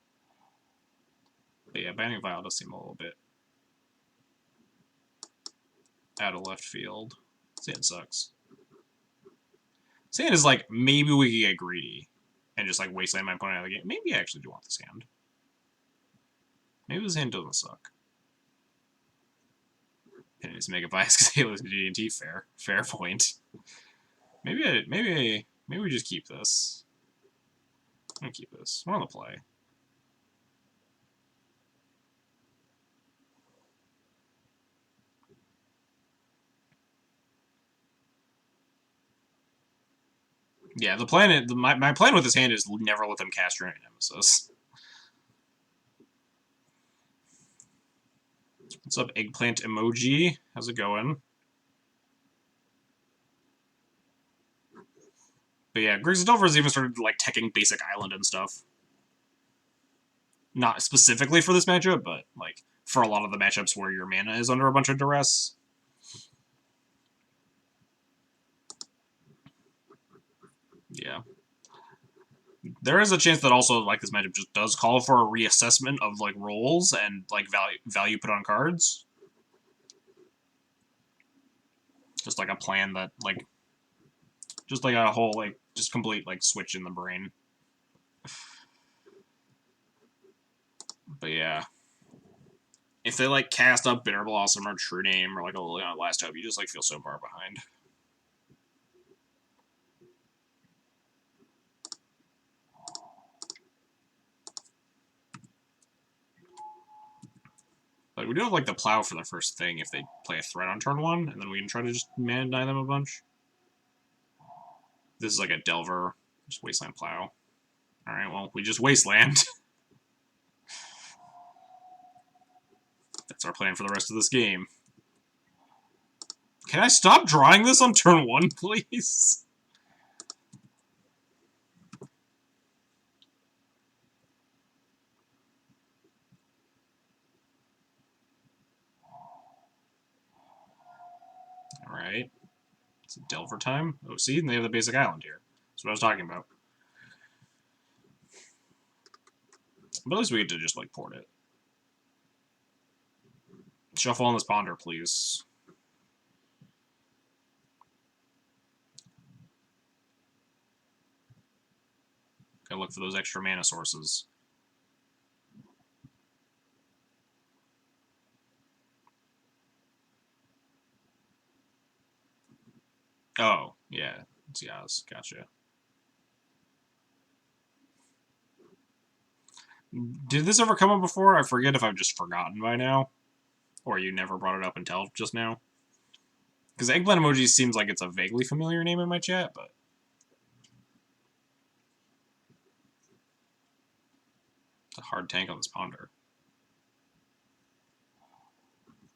But yeah, banning Vile does seem a little bit out of left field. Sand sucks. Sand is like, maybe we could get greedy and just like wasteland my opponent out of the game. Maybe I actually do want this hand. Maybe this hand doesn't suck. And it's mega bias because they lose to D&T. Fair point. Maybe we just keep this. I'm gonna keep this. We're on the play. Yeah, the plan. My plan with this hand is never let them cast your Nemesis. What's up, eggplant emoji? How's it going? But yeah, Grixis Delver has even started like teching basic island and stuff. Not specifically for this matchup, but like for a lot of the matchups where your mana is under a bunch of duress. Yeah. There is a chance that also like this matchup just does call for a reassessment of like roles and like value put on cards. Just like a plan that like just like a whole like just complete like switch in the brain. But yeah. If they like cast up Bitter Blossom or True Name or like a Last Hope, you just like feel so far behind. Like, we do have, like, the Plow for the first thing if they play a threat on turn 1, and then we can try to just mana deny them a bunch. This is like a Delver. Just Wasteland Plow. Alright, well, we just Wasteland. That's our plan for the rest of this game. Can I stop drawing this on turn 1, please? Alright. It's a Delver time. Oh, see? And they have the basic island here. That's what I was talking about. But at least we get to just, like, port it. Shuffle on this Ponder, please. Gotta look for those extra mana sources. Oh, yeah. It's Yaz. Gotcha. Did this ever come up before? I forget if I've just forgotten by now. Or you never brought it up until just now. Because Eggplant Emoji seems like it's a vaguely familiar name in my chat, but... It's a hard tank on this Ponder.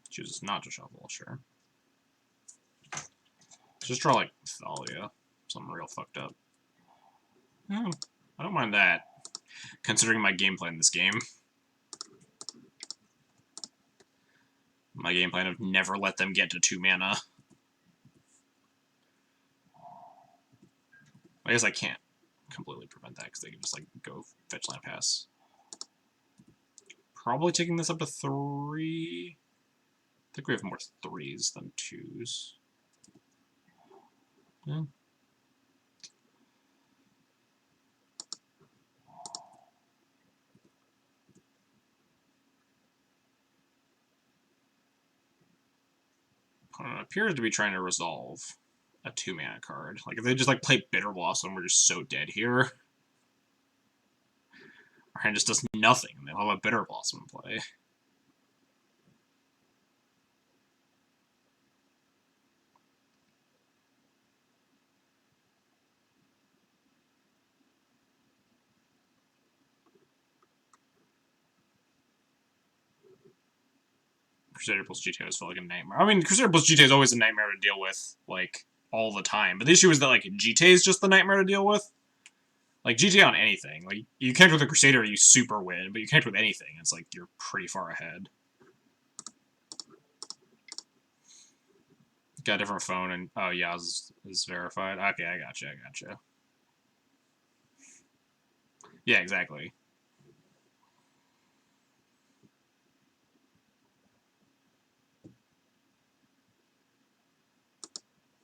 Chooses not to shuffle, sure. Just draw, like, Thalia. Something real fucked up. I don't mind that, considering my game plan in this game. My game plan of never let them get to 2 mana. I guess I can't completely prevent that, because they can just, like, go fetch land pass. probably taking this up to 3. I think we have more 3s than 2s. Yeah. Opponent appears to be trying to resolve a 2-mana card. Like, if they just, like, play Bitter Blossom, we're just so dead here. Our hand just does nothing. They'll have a Bitter Blossom in play. Crusader plus GTA felt like a nightmare. I mean, Crusader plus GTA is always a nightmare to deal with, like, all the time. But the issue is that, like, GTA is just the nightmare to deal with. Like, GTA on anything. Like, you connect with a Crusader, you super win. But you connect with anything, it's like you're pretty far ahead. Got a different phone, and oh, Yaz is verified. Okay, I gotcha. Yeah, exactly.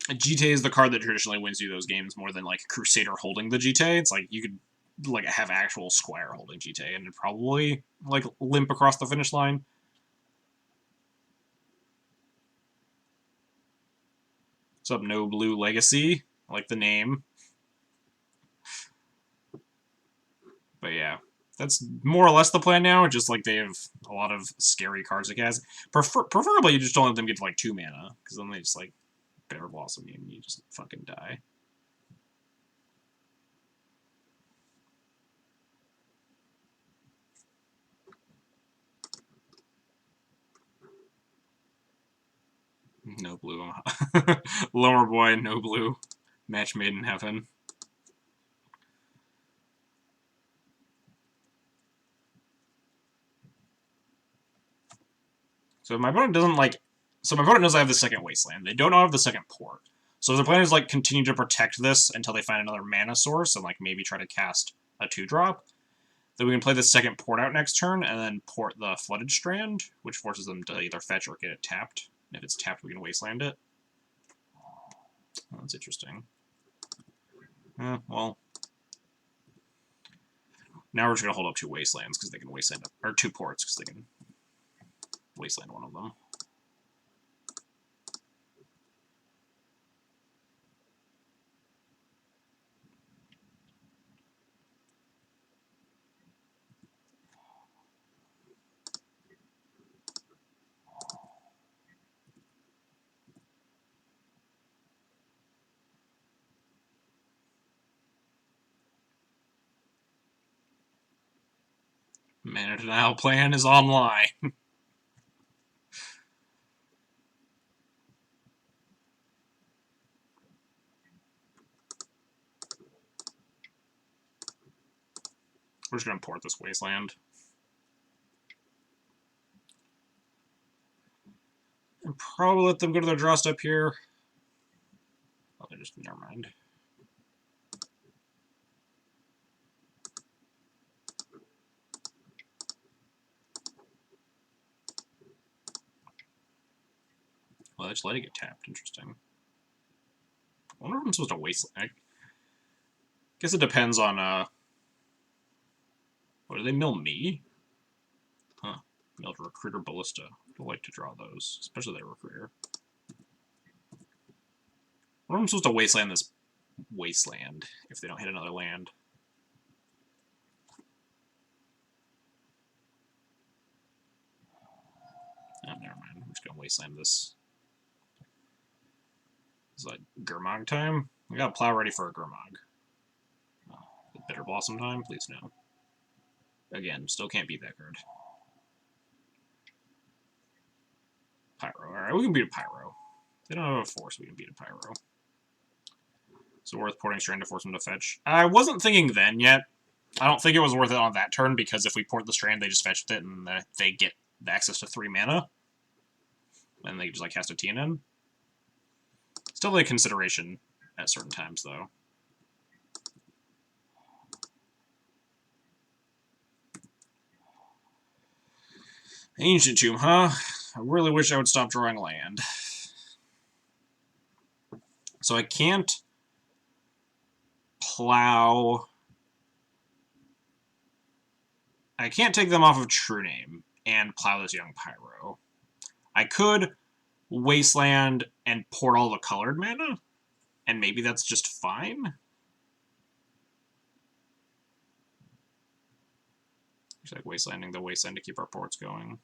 GTA is the card that traditionally wins you those games more than, like, Crusader holding the GTA. It's like, you could, like, have actual Squire holding GTA, and it'd probably, like, limp across the finish line. What's up, No Blue Legacy? I like the name. But yeah, that's more or less the plan now. Just like they have a lot of scary cards like has. Preferably, you just don't let them get to like 2 mana, because then they just like Bitter Blossom you and you just fucking die. No blue. Lower boy, no blue. Match made in heaven. So my opponent doesn't like. So my opponent knows I have the second Wasteland. They don't know I have the second Port. So the plan is like continue to protect this until they find another mana source and like maybe try to cast a 2-drop. Then we can play the second Port out next turn and then port the Flooded Strand, which forces them to either fetch or get it tapped. And if it's tapped, we can Wasteland it. Oh, that's interesting. Well, now we're just gonna hold up 2 Wastelands because they can Wasteland it, or 2 Ports because they can Wasteland one of them. Mana Denial plan is online. We're just gonna port this Wasteland. And probably let them go to their draw step here. Oh, they just, never mind. Well, I just let it get tapped. Interesting. I wonder if I'm supposed to Wasteland. I guess it depends on, what, do they mill me? Huh. Milled Recruiter Ballista. I like to draw those, especially their Recruiter. What am I supposed to Wasteland this Wasteland if they don't hit another land? Oh, never mind. I'm just gonna Wasteland this. Is that Gurmag time? I got a plow ready for a Gurmag. Bitter Blossom time? Please no. Again, still can't beat that card. Pyro. Alright, we can beat a Pyro. They don't have a force, we can beat a Pyro. So worth porting Strand to force them to fetch. I wasn't thinking then yet. I don't think it was worth it on that turn, because if we port the Strand, they just fetch it, and they get access to 3 mana. And they just like cast a TNN. Still a consideration at certain times, though. Ancient Tomb, huh? I really wish I would stop drawing land. So I can't plow. I can't take them off of True Name and plow this Young Pyro. I could Wasteland and port all the colored mana, and maybe that's just fine. It's like Wastelanding the Wasteland to keep our ports going.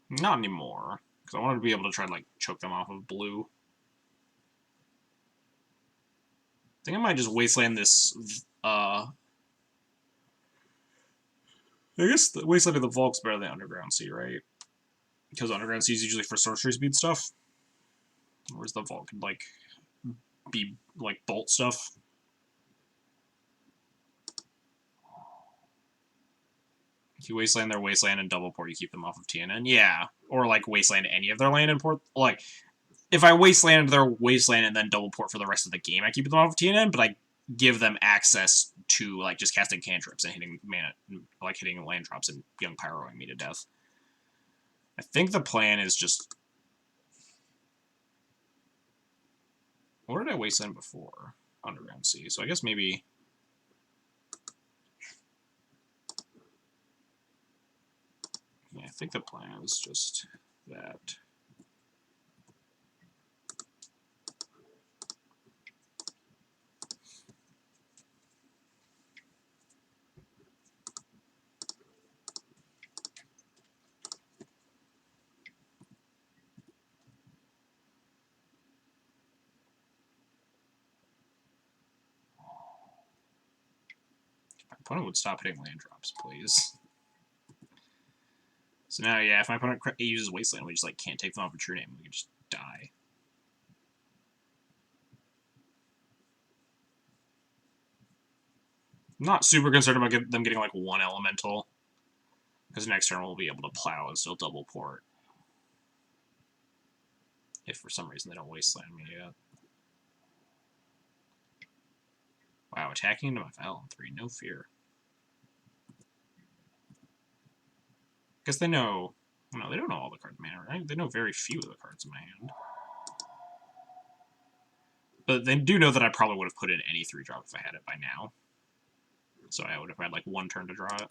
Not anymore, because I wanted to be able to try to, like, choke them off of blue. I think I might just Wasteland this, I guess the Wasteland of the Volk's better than Underground Sea, right? Because Underground Sea is usually for sorcery speed stuff. Whereas the Volk could, like, be, like, bolt stuff. If you Wasteland their Wasteland and double port, you keep them off of TNN. Yeah. Or, like, Wasteland any of their land and port. Like, if I Wasteland their Wasteland and then double port for the rest of the game, I keep them off of TNN, but I give them access to, like, just casting cantrips and hitting mana, like, hitting land drops and Young Pyroing me to death. I think the plan is just... Where did I Wasteland before? Underground Sea. So I guess maybe... Yeah, I think the plan is just that. My opponent would stop hitting land drops, please. So now, yeah, if my opponent uses Wasteland, we just, like, can't take them off a True Name. We can just die. I'm not super concerned about them getting, like, one Elemental. Because next turn we'll be able to plow and still double port. If for some reason they don't Wasteland me yet. Wow, attacking into my file on 3, no fear. Guess they know... No, they don't know all the cards in my hand, right? They know very few of the cards in my hand. But they do know that I probably would have put in any 3-drop if I had it by now. So I would have had, like, one turn to draw it.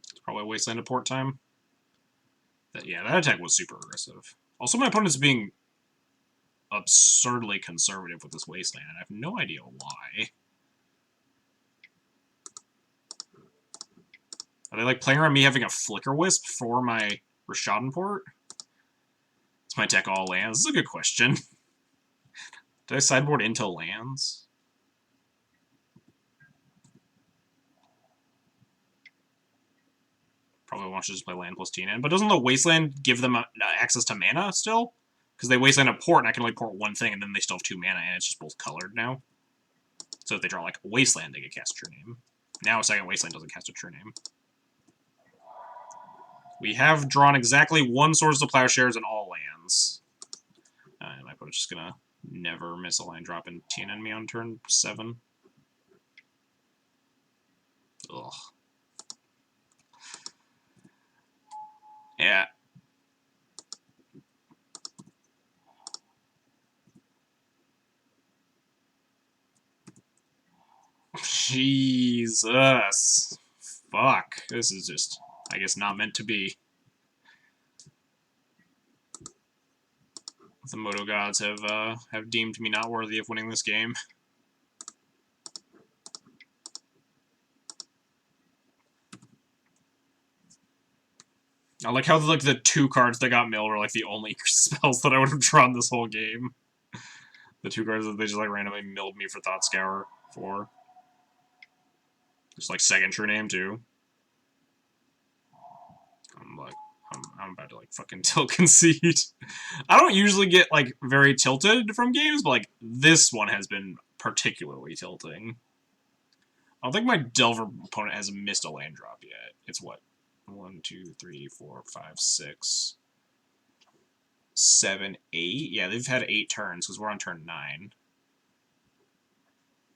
It's probably Wasteland to port time. Yeah, that attack was super aggressive. Also, my opponent's being absurdly conservative with this Wasteland, and I have no idea why. Are they, like, playing around me having a Flicker Wisp for my Rishadan port? Is my deck all lands? This is a good question. Did I sideboard into lands? Probably wants to just play land plus TNN. But doesn't the Wasteland give them access to mana still? Because they Wasteland a port, and I can only port one thing, and then they still have 2 mana, and it's just both colored now. So if they draw, like, a Wasteland, they can cast True Name. Now a second Wasteland doesn't cast a True Name. We have drawn exactly 1 Swords to Plowshares in all lands. And my opponent's just gonna never miss a line drop and TNN me on turn 7. Ugh. Yeah. Jesus. Fuck. This is just, I guess, not meant to be. The Moto gods have deemed me not worthy of winning this game. I like how, like, the 2 cards that got milled are, like, the only spells that I would have drawn this whole game. The 2 cards that they just, like, randomly milled me for Thought Scour for. Just, like, second True Name, too. I'm I'm about to, like, fucking tilt concede. I don't usually get, like, very tilted from games, but, like, this one has been particularly tilting. I don't think my Delver opponent has missed a land drop yet. It's what? 1, 2, 3, 4, 5, 6, 7, 8? Yeah, they've had 8 turns, because we're on turn 9.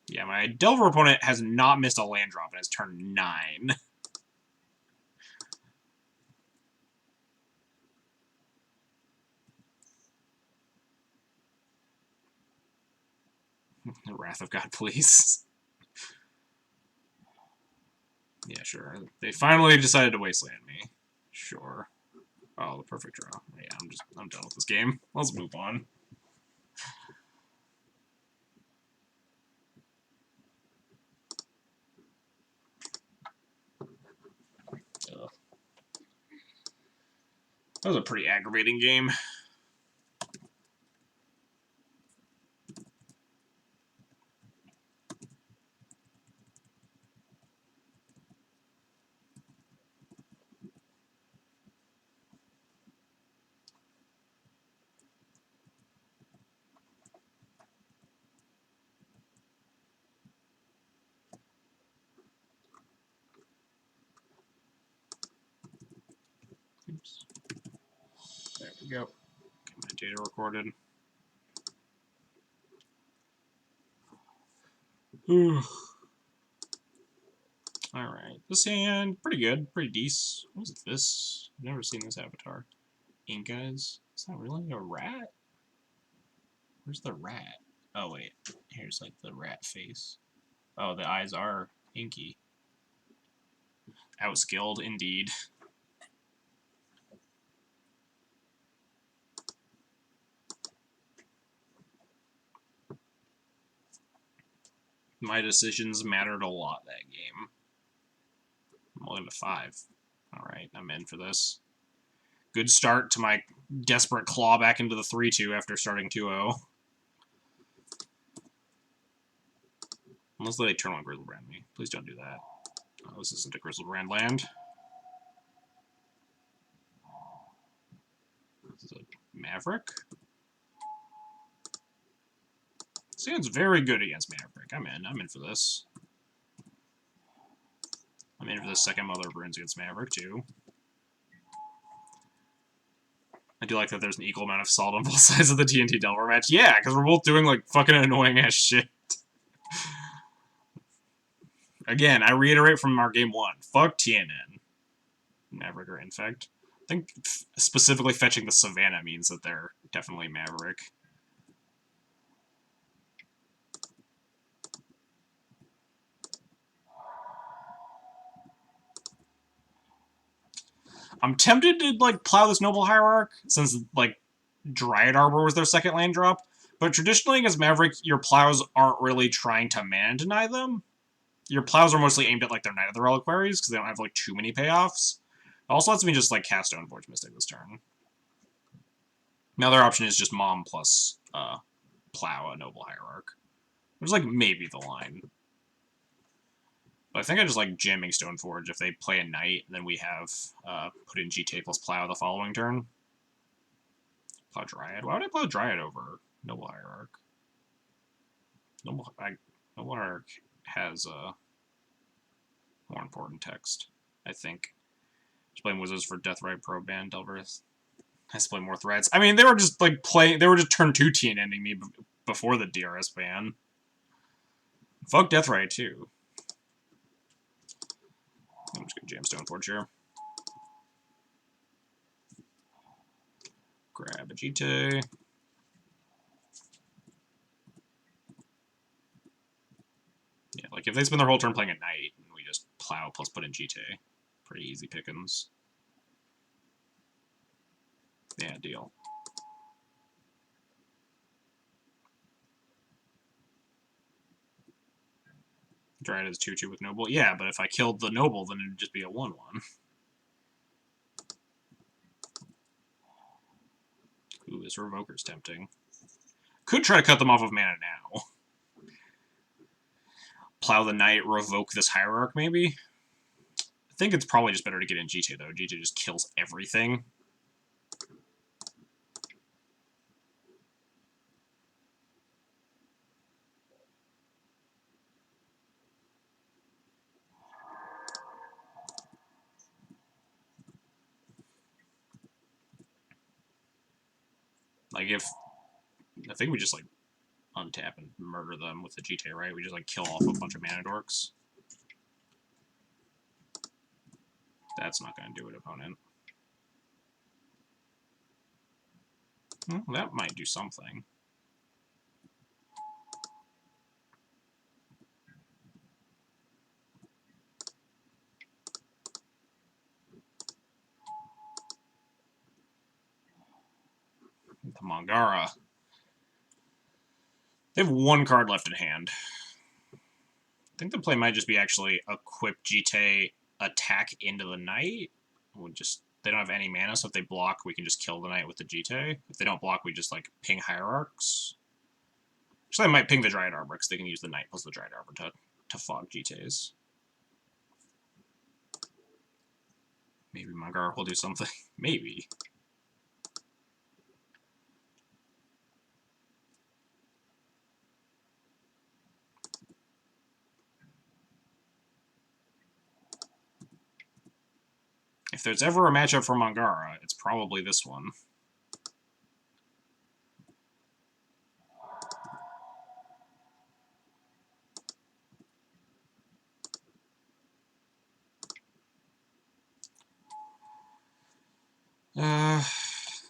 Yeah, my Delver opponent has not missed a land drop in his turn 9. The Wrath of God, please. Yeah, sure. They finally decided to wasteland me. Sure. Oh, the perfect draw. Yeah, I'm done with this game. Let's move on. Ugh. That was a pretty aggravating game. Oops. There we go. Get my data recorded. Alright. This hand, pretty good. Pretty decent. What is this? I've never seen this avatar. Incas? Is that really a rat? Where's the rat? Oh, wait. Here's, like, the rat face. Oh, the eyes are inky. Outskilled, indeed. My decisions mattered a lot that game. I'm only to 5. Alright, I'm in for this. Good start to my desperate claw back into the 3-2 after starting 2-0. Unless they turn on Grizzlebrand me. Please don't do that. Oh, this isn't a Grizzlebrand land. This is a Maverick. This hand's very good against Maverick. I'm in for this. I'm in for the second Mother of Runes against Maverick, too. I do like that there's an equal amount of salt on both sides of the D&T Delver match. Yeah, because we're both doing, like, fucking annoying-ass shit. Again, I reiterate from our game 1. Fuck TNN. Maverick or Infect. I think specifically fetching the Savannah means that they're definitely Maverick. I'm tempted to, like, plow this Noble Hierarch, since, like, Dryad Arbor was their second land drop. But traditionally against Maverick, your plows aren't really trying to mana deny them. Your plows are mostly aimed at, like, their Knight of the Reliquaries, because they don't have, like, too many payoffs. It also lets me just, like, cast Stoneforge Mystic this turn. My other option is just Mom plus plow a Noble Hierarch. Which is, like, maybe the line. But I think I just like jamming Stoneforge if they play a Knight, and then we have put in GTA plus plow the following turn. Plow Dryad. Why would I plow Dryad over Noble Hierarch? Noble Hierarch has a more important text, I think. Just playing Wizards for Deathrite, Pro Ban, Delverith. Has to play more threats. I mean, they were just like playing. They were just turn 2 TNNing me before the DRS ban. Fuck Deathrite too. I'm just gonna jam Stoneforge here. Grab a GT. Yeah, like if they spend their whole turn playing a Knight, and we just plow plus put in GT. Pretty easy pickings. Yeah, deal. Dryad is 2-2 with Noble. Yeah, but if I killed the Noble, then it'd just be a 1-1. Ooh, this Revoker's tempting. Could try to cut them off of mana now. Plow the Knight, revoke this Hierarch, maybe? I think it's probably just better to get in GT, though. GT just kills everything. Like, if... I think we just, like, untap and murder them with the GTA, right? We just, like, kill off a bunch of mana dorks. That's not gonna do it, opponent. Well, that might do something. The Mangara. They have one card left in hand. I think the play might just be actually equip GTA, attack into the Knight. We'll just... They don't have any mana, so if they block, we can just kill the Knight with the GTA. If they don't block, we just, like, ping Hierarchs. Actually, I might ping the Dryad Arbor, because they can use the Knight plus the Dryad Arbor to fog GTAs. Maybe Mangara will do something. Maybe. If there's ever a matchup for Mangara, it's probably this one.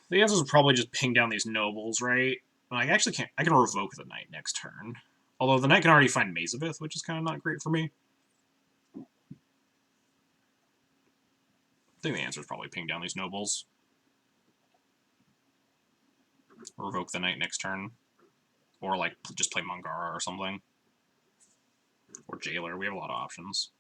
The answer is probably just ping down these nobles, right? I actually can't... I can revoke the Knight next turn. Although the Knight can already find Mazavith, which is kind of not great for me. I think the answer is probably ping down these nobles. Revoke the Knight next turn. Or, like, just play Mangara or something. Or Jailer. We have a lot of options.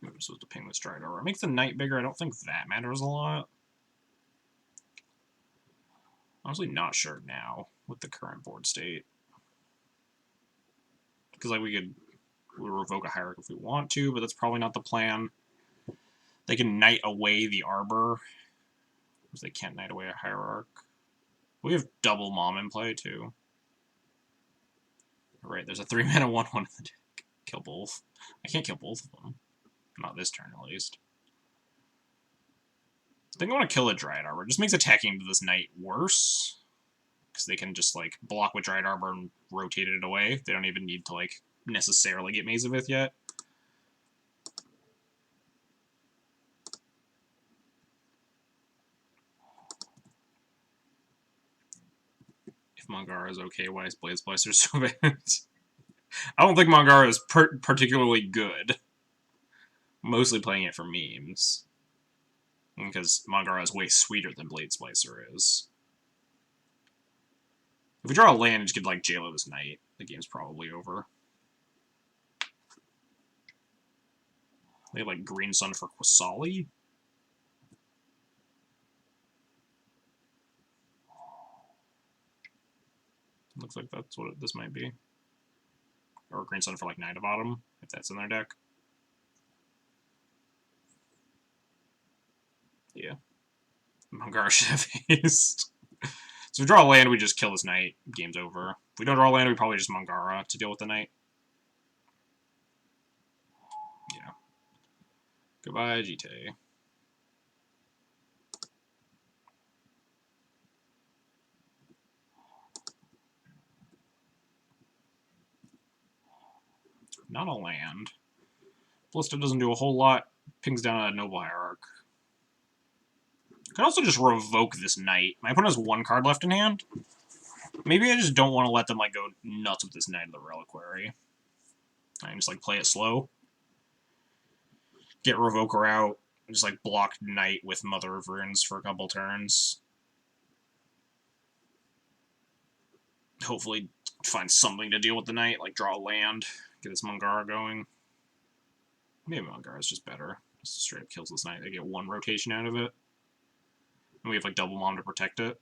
I'm supposed to ping this Dryad Arbor. It makes the Knight bigger. I don't think that matters a lot. Honestly, not sure now with the current board state. Because, like, we'll revoke a Hierarch if we want to, but that's probably not the plan. They can Knight away the Arbor. Because they can't Knight away a Hierarch. We have double Mom in play, too. Right, there's a 3-mana 1/1 in the deck. Kill both. I can't kill both of them. Not this turn, at least. I think I want to kill a Dryad Arbor. It just makes attacking into this Knight worse. Because they can just, like, block with Dryad Arbor and rotate it away. They don't even need to, like, necessarily get Mazavith yet. If Mangara is okay, why is Blaze Blaster so bad? I don't think Mangara is particularly good. Mostly playing it for memes. Because Mangara is way sweeter than Blade Splicer is. If we draw a land and just get, like, Jailer this Knight, the game's probably over. They have, like, Green Sun for Quasali? Looks like that's what this might be. Or Green Sun for, like, Knight of Autumn, if that's in their deck. Yeah. Mangara should have haste. So if we draw a land, we just kill this Knight. Game's over. If we don't draw a land, we probably just Mangara to deal with the Knight. Yeah. Goodbye, GTA. Not a land. Ballista doesn't do a whole lot. Pings down a Noble Hierarch. I could also just revoke this Knight. My opponent has one card left in hand. Maybe I just don't want to let them, like, go nuts with this Knight of the Reliquary. I can just, like, play it slow. Get Revoker out. Just, like, block Knight with Mother of Runes for a couple turns. Hopefully find something to deal with the Knight, like draw a land, get this Mangara going. Maybe Mangara's just better. Just straight up kills this Knight. They get one rotation out of it. And we have, like, double Mom to protect it.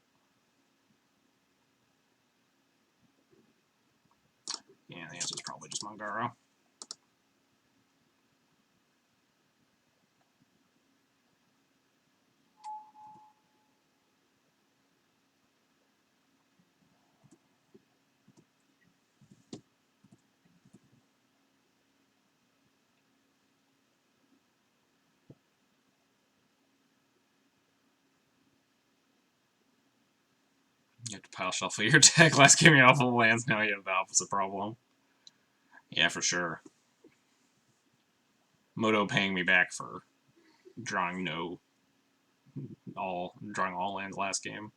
Yeah, the answer is probably just Mangara. You have to pile shuffle your deck. Last game you had full lands, now you have the opposite problem. Yeah, for sure. Moto paying me back for drawing all lands last game.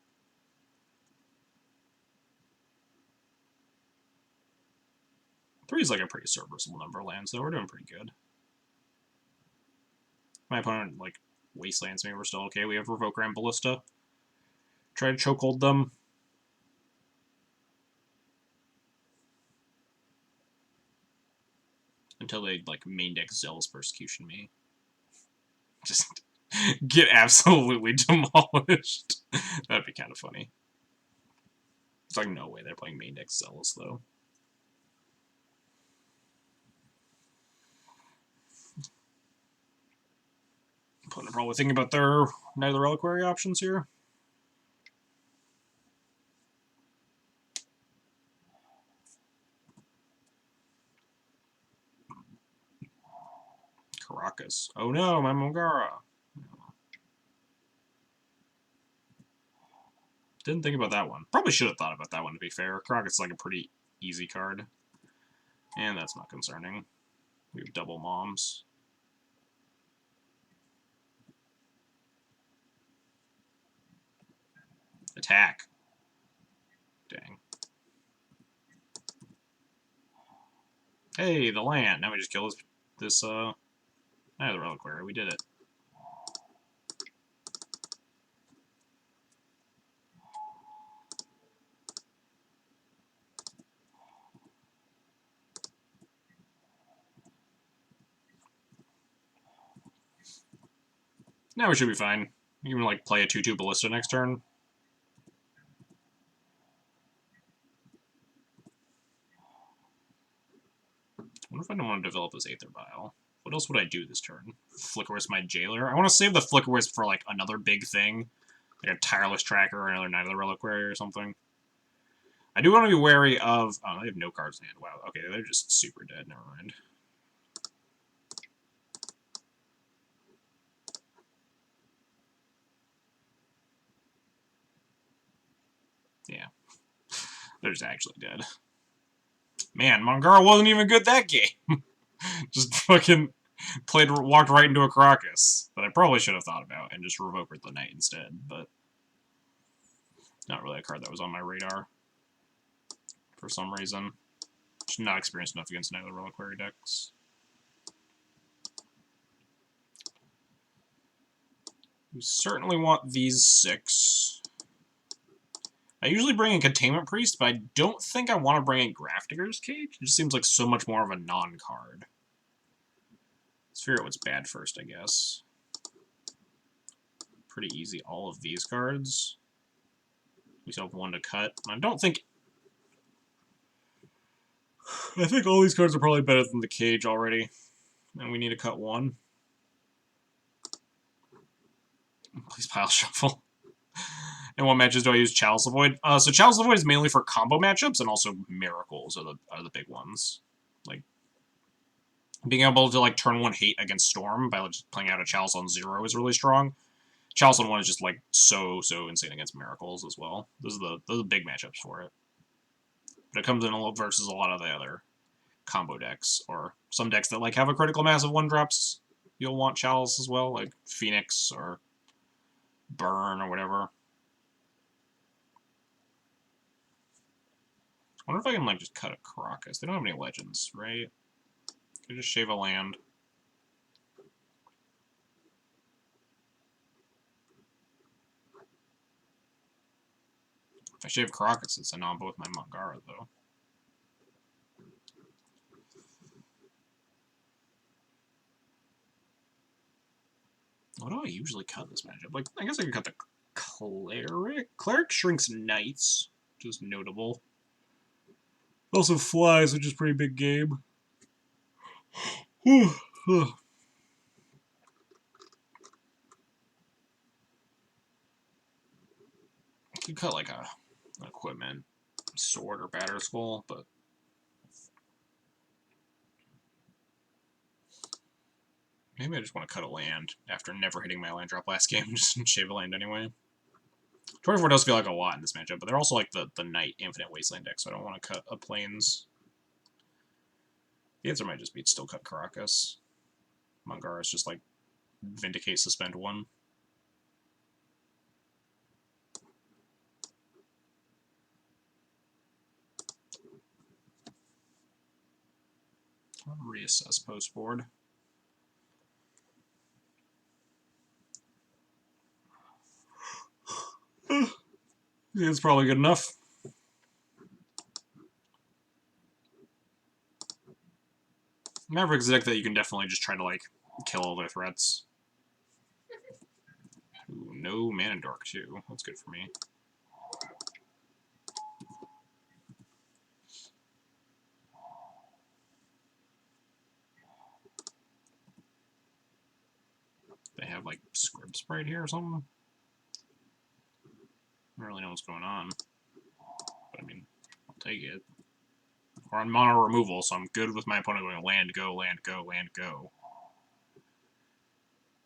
3 is like a pretty serviceable number of lands, though. We're doing pretty good. My opponent, like, wastelands me, we're still okay. We have Revoke Grand Ballista. Try to chokehold them. Until they, like, main deck Zealous Persecution me. Just get absolutely demolished. That'd be kind of funny. It's like, no way they're playing main deck Zealous, though. Opponent probably thinking about their Knight of the Reliquary options here. Caracas. Oh no, my Mongara. Didn't think about that one. Probably should have thought about that one, to be fair. Caracas is like a pretty easy card. And that's not concerning. We have double moms. Attack. Dang. Hey, the land. Now we just kill this Knight of the Reliquary. We did it. Now we should be fine. You can, like, play a 2-2 Ballista next turn. I wonder if I don't want to develop this Aether Vial. What else would I do this turn? Flicker Wisp my Jailer? I want to save the Flicker Wisp for, like, another big thing. Like a Tireless Tracker or another Knight of the Reliquary or something. I do want to be wary of... Oh, they have no cards in hand. Wow, okay, they're just super dead. Never mind. Yeah. They're just actually dead. Man, Mongara wasn't even good that game. Just fucking walked right into a Caracas that I probably should have thought about and just revoked the Knight instead, but not really a card that was on my radar for some reason. Just not experienced enough against Knight of the Reliquary decks. We certainly want these 6. I usually bring in Containment Priest, but I don't think I want to bring in Grafdigger's Cage. It just seems like so much more of a non-card. Let's figure out what's bad first, I guess. Pretty easy, all of these cards. We still have 1 to cut. I don't think... I think all these cards are probably better than the Cage already. And we need to cut 1. Please pile shuffle. And what matches do I use Chalice of Void? So Chalice of Void is mainly for combo matchups, and also Miracles are the big ones. Like, being able to, like, turn 1 hate against Storm by just playing out a Chalice on 0 is really strong. Chalice on 1 is just, like, so insane against Miracles as well. Those are the big matchups for it. But it comes in versus a lot of the other combo decks, or some decks that, like, have a critical mass of 1-drops. You'll want Chalice as well, like Phoenix or Burn or whatever. I wonder if I can, like, just cut a Caracas. They don't have any legends, right? Could just shave a land. If I shave Caracas, it's a non-bo with my Mongara, though. What do I usually cut this matchup? Like, I guess I could cut the Cleric. Cleric shrinks Knights, which is notable. Also flies, which is a pretty big game. Could cut like an equipment, sword or batter skull, but maybe I just want to cut a land after never hitting my land drop last game. Just shave a land anyway. 24 does feel like a lot in this matchup, but they're also like the Knight Infinite Wasteland deck, so I don't want to cut a Plains. The answer might just be still cut Caracas. Mangara's just like Vindicate, Suspend 1. I'll reassess post board. It's probably good enough. Maverick's a deck that you can definitely just try to like kill all their threats. Ooh, no Mana Dork too. That's good for me. They have like Script Sprite here or something. I don't really know what's going on, but I mean, I'll take it. We're on mono removal, so I'm good with my opponent going land, go, land, go, land, go.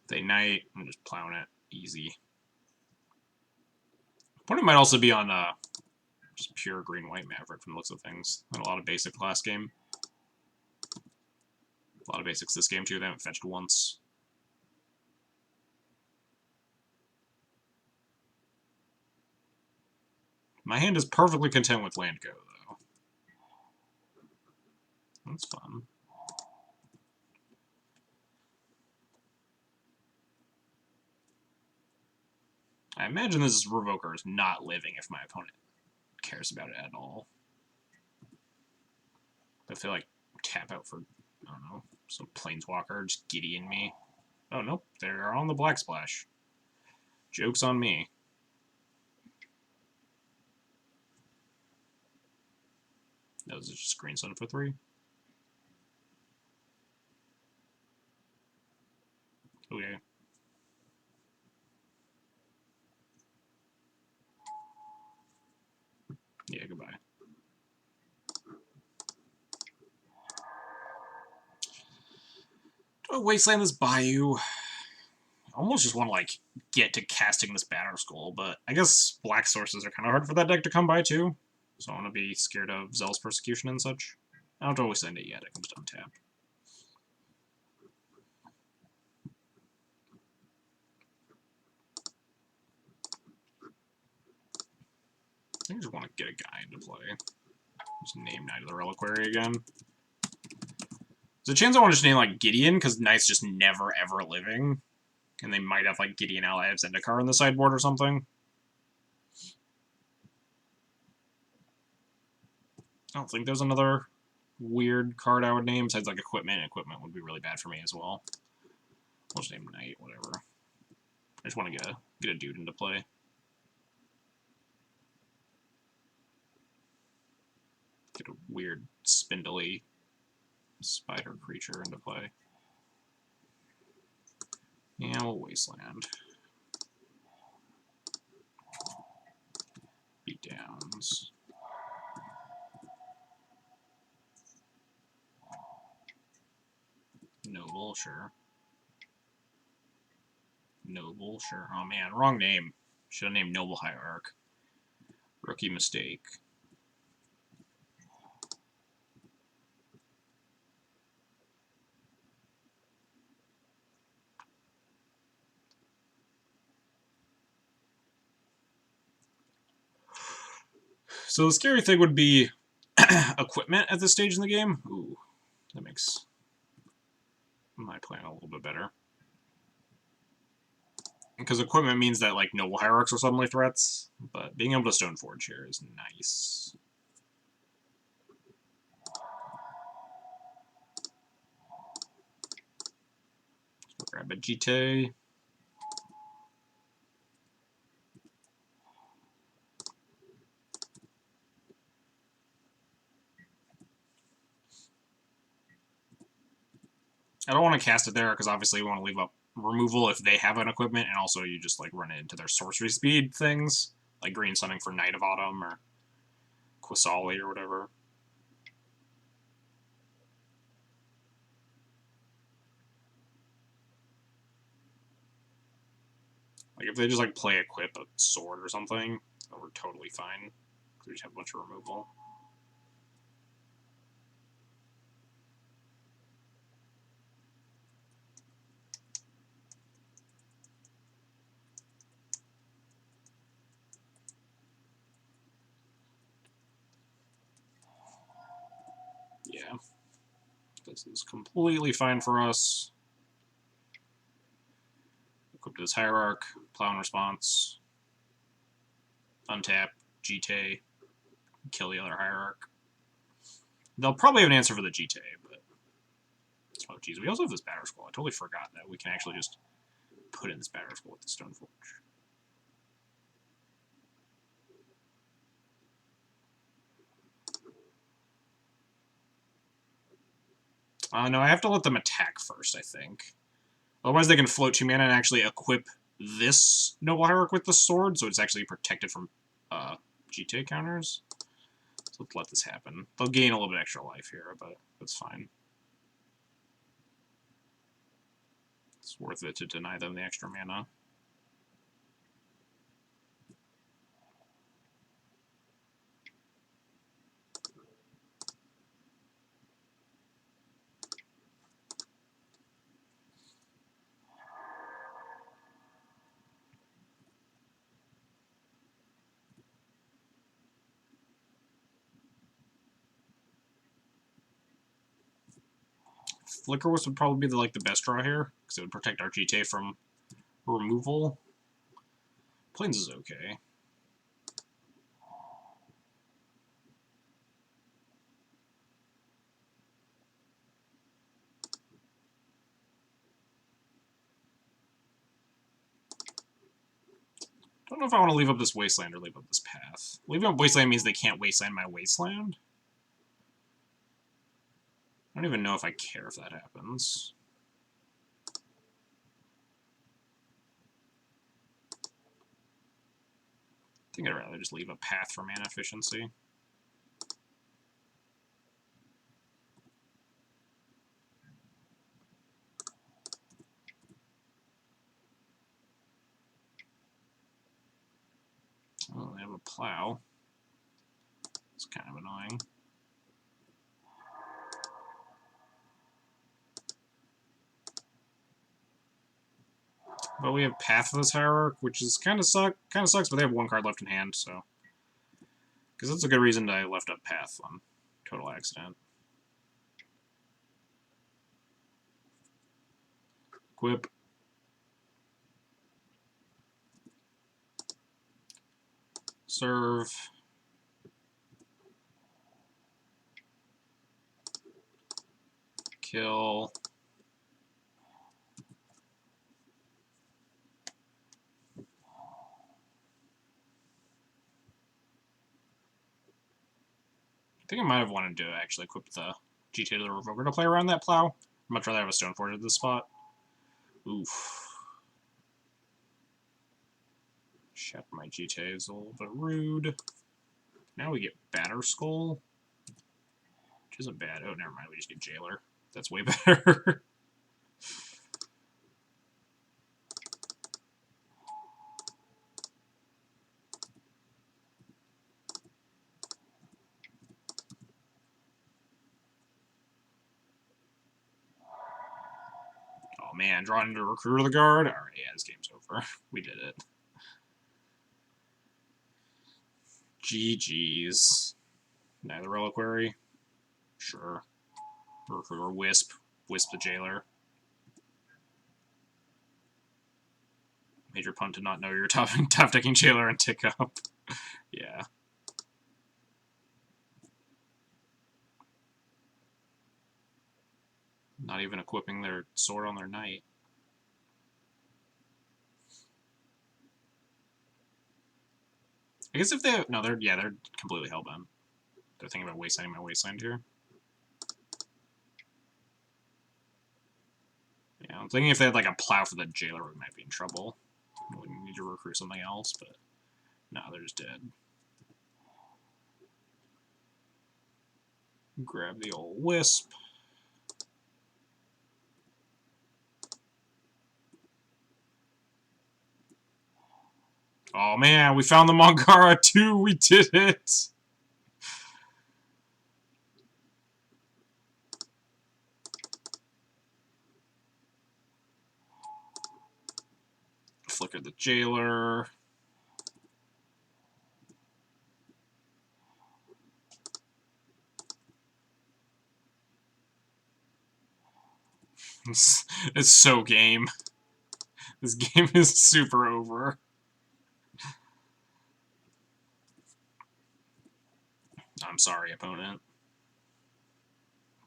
They Knight, I'm just plowing it. Easy. Opponent might also be on just pure green-white Maverick from the looks of things. And a lot of basic last game. A lot of basics this game too. They haven't fetched once. My hand is perfectly content with land go, though. That's fun. I imagine this Revoker is not living if my opponent cares about it at all. I feel like tap out for, I don't know, some Planeswalker, just Gideon me. Oh, nope, they're on the Black Splash. Joke's on me. That was just Green Sun for 3. Okay. Yeah, goodbye. Do I wasteland this Bayou? I almost just want to, like, get to casting this Batter Skull, but I guess black sources are kind of hard for that deck to come by, too. So I want to be scared of Zealous Persecution and such. I don't have to always send it yet, I can just untap. I just want to get a guy into play. Just name Knight of the Reliquary again. There's a chance I want to just name like Gideon, because Knight's just never ever living. And they might have like Gideon Ally of Zendikar in the sideboard or something. I don't think there's another weird card I would name besides like Equipment. Equipment would be really bad for me as well. I'll just name Knight, whatever. I just want to get a dude into play. Get a weird, spindly spider creature into play. Yeah, we'll Wasteland. Beatdowns. Noble, sure. Noble, sure. Oh man, wrong name. Should have named Noble Hierarch. Rookie mistake. So the scary thing would be equipment at this stage in the game. Ooh, that makes my plan a little bit better. Because equipment means that like Noble Hierarchs are suddenly threats, but being able to Stoneforge here is nice. Grab a GT. I don't want to cast it there because obviously we want to leave up removal if they have an equipment, and also you just like run it into their sorcery speed things, like green sunning for Knight of Autumn or Quasali or whatever. Like, if they just, like, play equip a sword or something, then we're totally fine. Because we just have a bunch of removal. Yeah. This is completely fine for us. Equip this Hierarch, Plow in response, untap, GT, kill the other Hierarch. They'll probably have an answer for the GT, but... Oh, geez, we also have this Batter Skull. I totally forgot that. We can actually just put in this Batter Skull with the Stoneforge. No, I have to let them attack first, I think. Otherwise they can float 2 mana and actually equip this Noble Hierarch with the sword, so it's actually protected from GT counters. So let's let this happen. They'll gain a little bit extra life here, but that's fine. It's worth it to deny them the extra mana. Flicker would probably be like the best draw here, because it would protect our GT from removal. Plains is okay. Don't know if I want to leave up this Wasteland or leave up this path. Leaving up Wasteland means they can't Wasteland my Wasteland. I don't even know if I care if that happens. I think I'd rather just leave a path for mana efficiency. Oh, they have a plow. It's kind of annoying. But we have Path of this Hierarch, which is kind of sucks, but they have 1 card left in hand, so... Because that's a good reason I left up Path on total accident. Equip. Serve. Kill. I think I might have wanted to actually equip the GT to the Revoker to play around that plow. I'd much rather have a Stoneforge at this spot. Oof. Shatter my GT is a little bit rude. Now we get Batter Skull, which isn't bad. Oh, never mind. We just get Jailer. That's way better. Oh man, drawing into Recruiter of the Guard. All right, yeah, this game's over. We did it. GG's. Neither Reliquary. Sure. Recruiter Wisp. Wisp the Jailer. Major punt to not know you're top decking Jailer and tick up. Yeah. Not even equipping their sword on their knight. I guess if they no, they're completely hellbent. They're thinking about wastelanding my wasteland here. Yeah, I'm thinking if they had like a plow for the Jailer, we might be in trouble. We need to recruit something else, but no, they're just dead. Grab the old Wisp. Oh man, we found the Mangara too. We did it. Flicker the Jailer. It's so game. This game is super over. I'm sorry, opponent.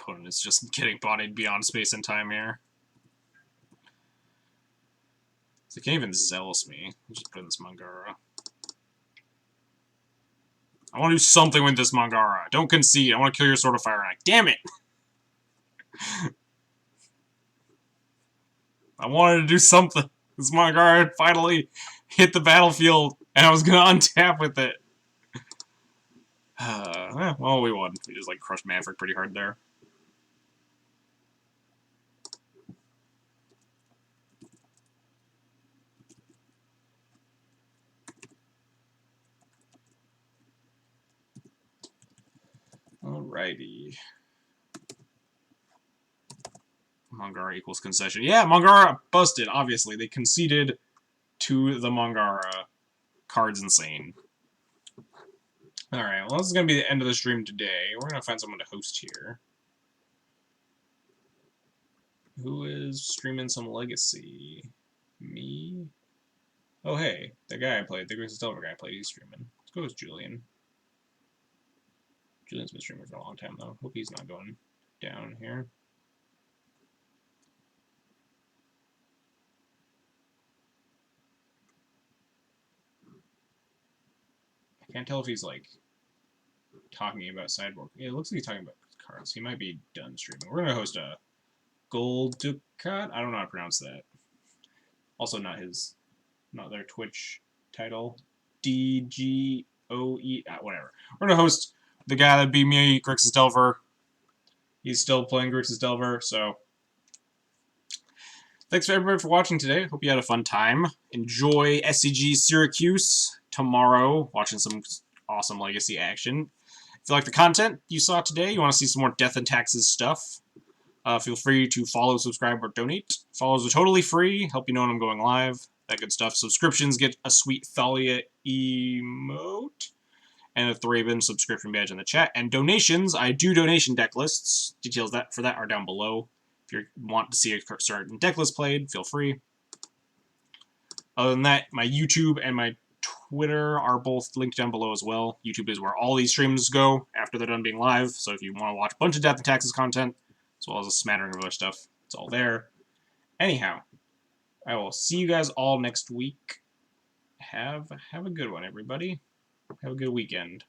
Opponent is just getting bodied beyond space and time here. They can't even zealous me. I'll just put in this Mangara. I want to do something with this Mangara. Don't concede. I want to kill your Sword of Fire Knight. Damn it! I wanted to do something. This Mangara had finally hit the battlefield, and I was going to untap with it. Well, we won. We just, like, crushed Maverick pretty hard there. Alrighty. Mangara equals concession. Yeah, Mangara busted, obviously. They conceded to the Mangara. Card's insane. Alright, well, this is going to be the end of the stream today. We're going to find someone to host here. Who is streaming some Legacy? Me? Oh, hey, the guy I played, the Grace Delver guy I played, he's streaming. Let's go with Julian. Julian's been streaming for a long time, though. Hope he's not going down here. I can't tell if he's, like, talking about Sideboard. Yeah, it looks like he's talking about cards. He might be done streaming. We're going to host a Gold Ducat? I don't know how to pronounce that. Also not their Twitch title. DGOE, whatever. We're going to host the guy that beat me, Grixis Delver. He's still playing Grixis Delver, so thanks for everybody for watching today. Hope you had a fun time. Enjoy SCG Syracuse tomorrow, watching some awesome Legacy action. If you like the content you saw today, you want to see some more Death and Taxes stuff, feel free to follow, subscribe, or donate. Follows are totally free, help you know when I'm going live, that good stuff. Subscriptions get a sweet Thalia emote, and a Thraben subscription badge in the chat. And donations, I do donation deck lists. Details for that are down below. If you want to see a certain deck list played, feel free. Other than that, my YouTube and my Twitter are both linked down below as well. YouTube is where all these streams go after they're done being live, so if you want to watch a bunch of Death and Taxes content, as well as a smattering of other stuff, it's all there. Anyhow, I will see you guys all next week. Have a good one, everybody. Have a good weekend.